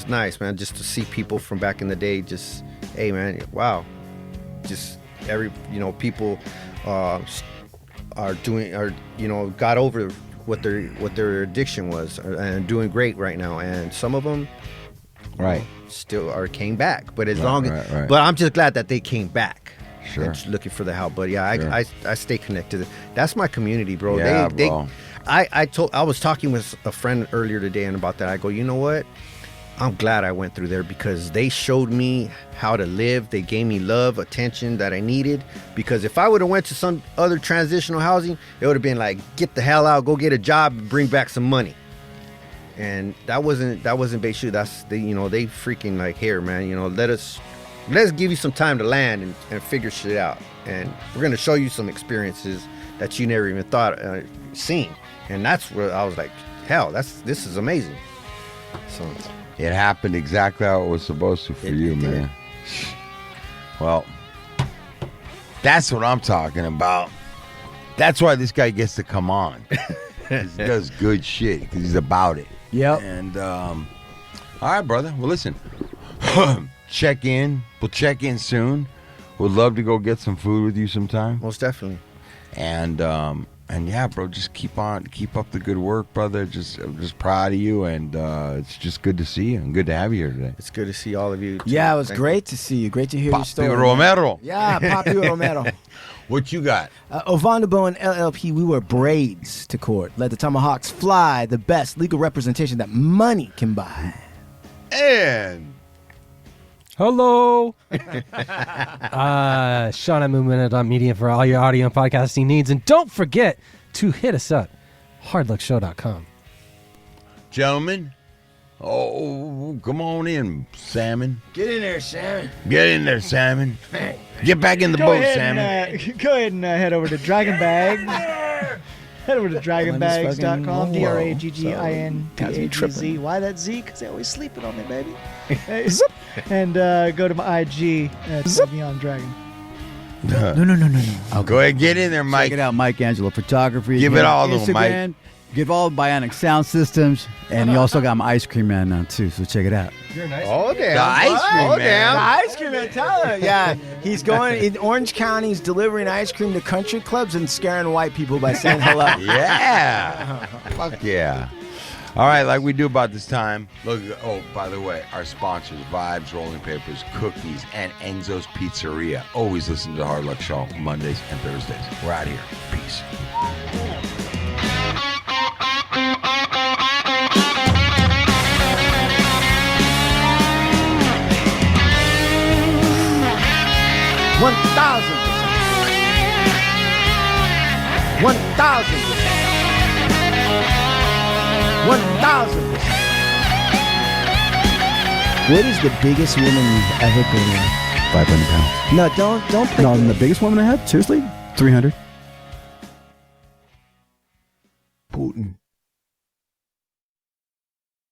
nice, man, just to see people from back in the day. Just, hey, man, wow, just people are got over what their addiction was and doing great right now, and some of them Right. still came back, but as Right, long as right. but I'm just glad that they came back. Sure. And just looking for the help, but yeah, Sure. I stay connected. That's my community, bro. Yeah, they, bro. I was talking with a friend earlier today and about that. I go, you know what? I'm glad I went through there because they showed me how to live. They gave me love, attention that I needed. Because if I would have went to some other transitional housing, it would have been like, get the hell out, go get a job, and bring back some money. And that wasn't Beishut. That's they freaking like, here, man, let's give you some time to land and figure shit out. And we're gonna show you some experiences that you never even thought seen. And that's where I was like, hell, this is amazing. So It happened exactly how it was supposed to for you, It did. man. Well, that's what I'm talking about. That's why this guy gets to come on. He does good shit because he's about it. Yep. And all right, brother. Well, listen. Check in. We'll check in soon. Would love to go get some food with you sometime. most definitely. And yeah, bro, just keep up the good work, brother. I'm just proud of you, and it's just good to see you and good to have you here today. It's good to see all of you. Too. Yeah, it was Thank great to see you. Great to hear your Papi story. Romero. Yeah, Papi Romero. What you got? Ovandabo and LLP, we wear braids to court. Let the tomahawks fly. The best legal representation that money can buy. And Hello. Sean at Movement.media for all your audio and podcasting needs. And don't forget to hit us up, hardluckshow.com. gentlemen, come on in, Salmon. Get in there, Sam. Get in there, Salmon. Get back in the boat, Salmon. Go ahead and head over to Dragon Bags. Head over to dragonbags.com. DRAGGINBAGZ. Why that Z? Because they always sleeping on me, baby. And go to my IG at Beyond Dragon. No. Go ahead, get in there, Mike. Check it out, Mike Angelo Photography. Give it all to him, Mike. Instagram, give all Bionic Sound Systems, and you also got my Ice Cream Man now too. So check it out. Oh damn! The ice cream man. The ice cream man, tell her. Yeah, he's going in Orange County. He's delivering ice cream to country clubs and scaring white people by saying hello. Yeah. Fuck yeah. All right, like we do about this time. Look, by the way, our sponsors, Vibes, Rolling Papers, Cookies, and Enzo's Pizzeria. Always listen to the Hard Luck Show Mondays and Thursdays. We're out of here. Peace. $1,000%. 1,000%. 1,000%. What is the biggest woman you've ever been with? 500 pounds. No, don't. No, the biggest woman I had? Seriously? 300.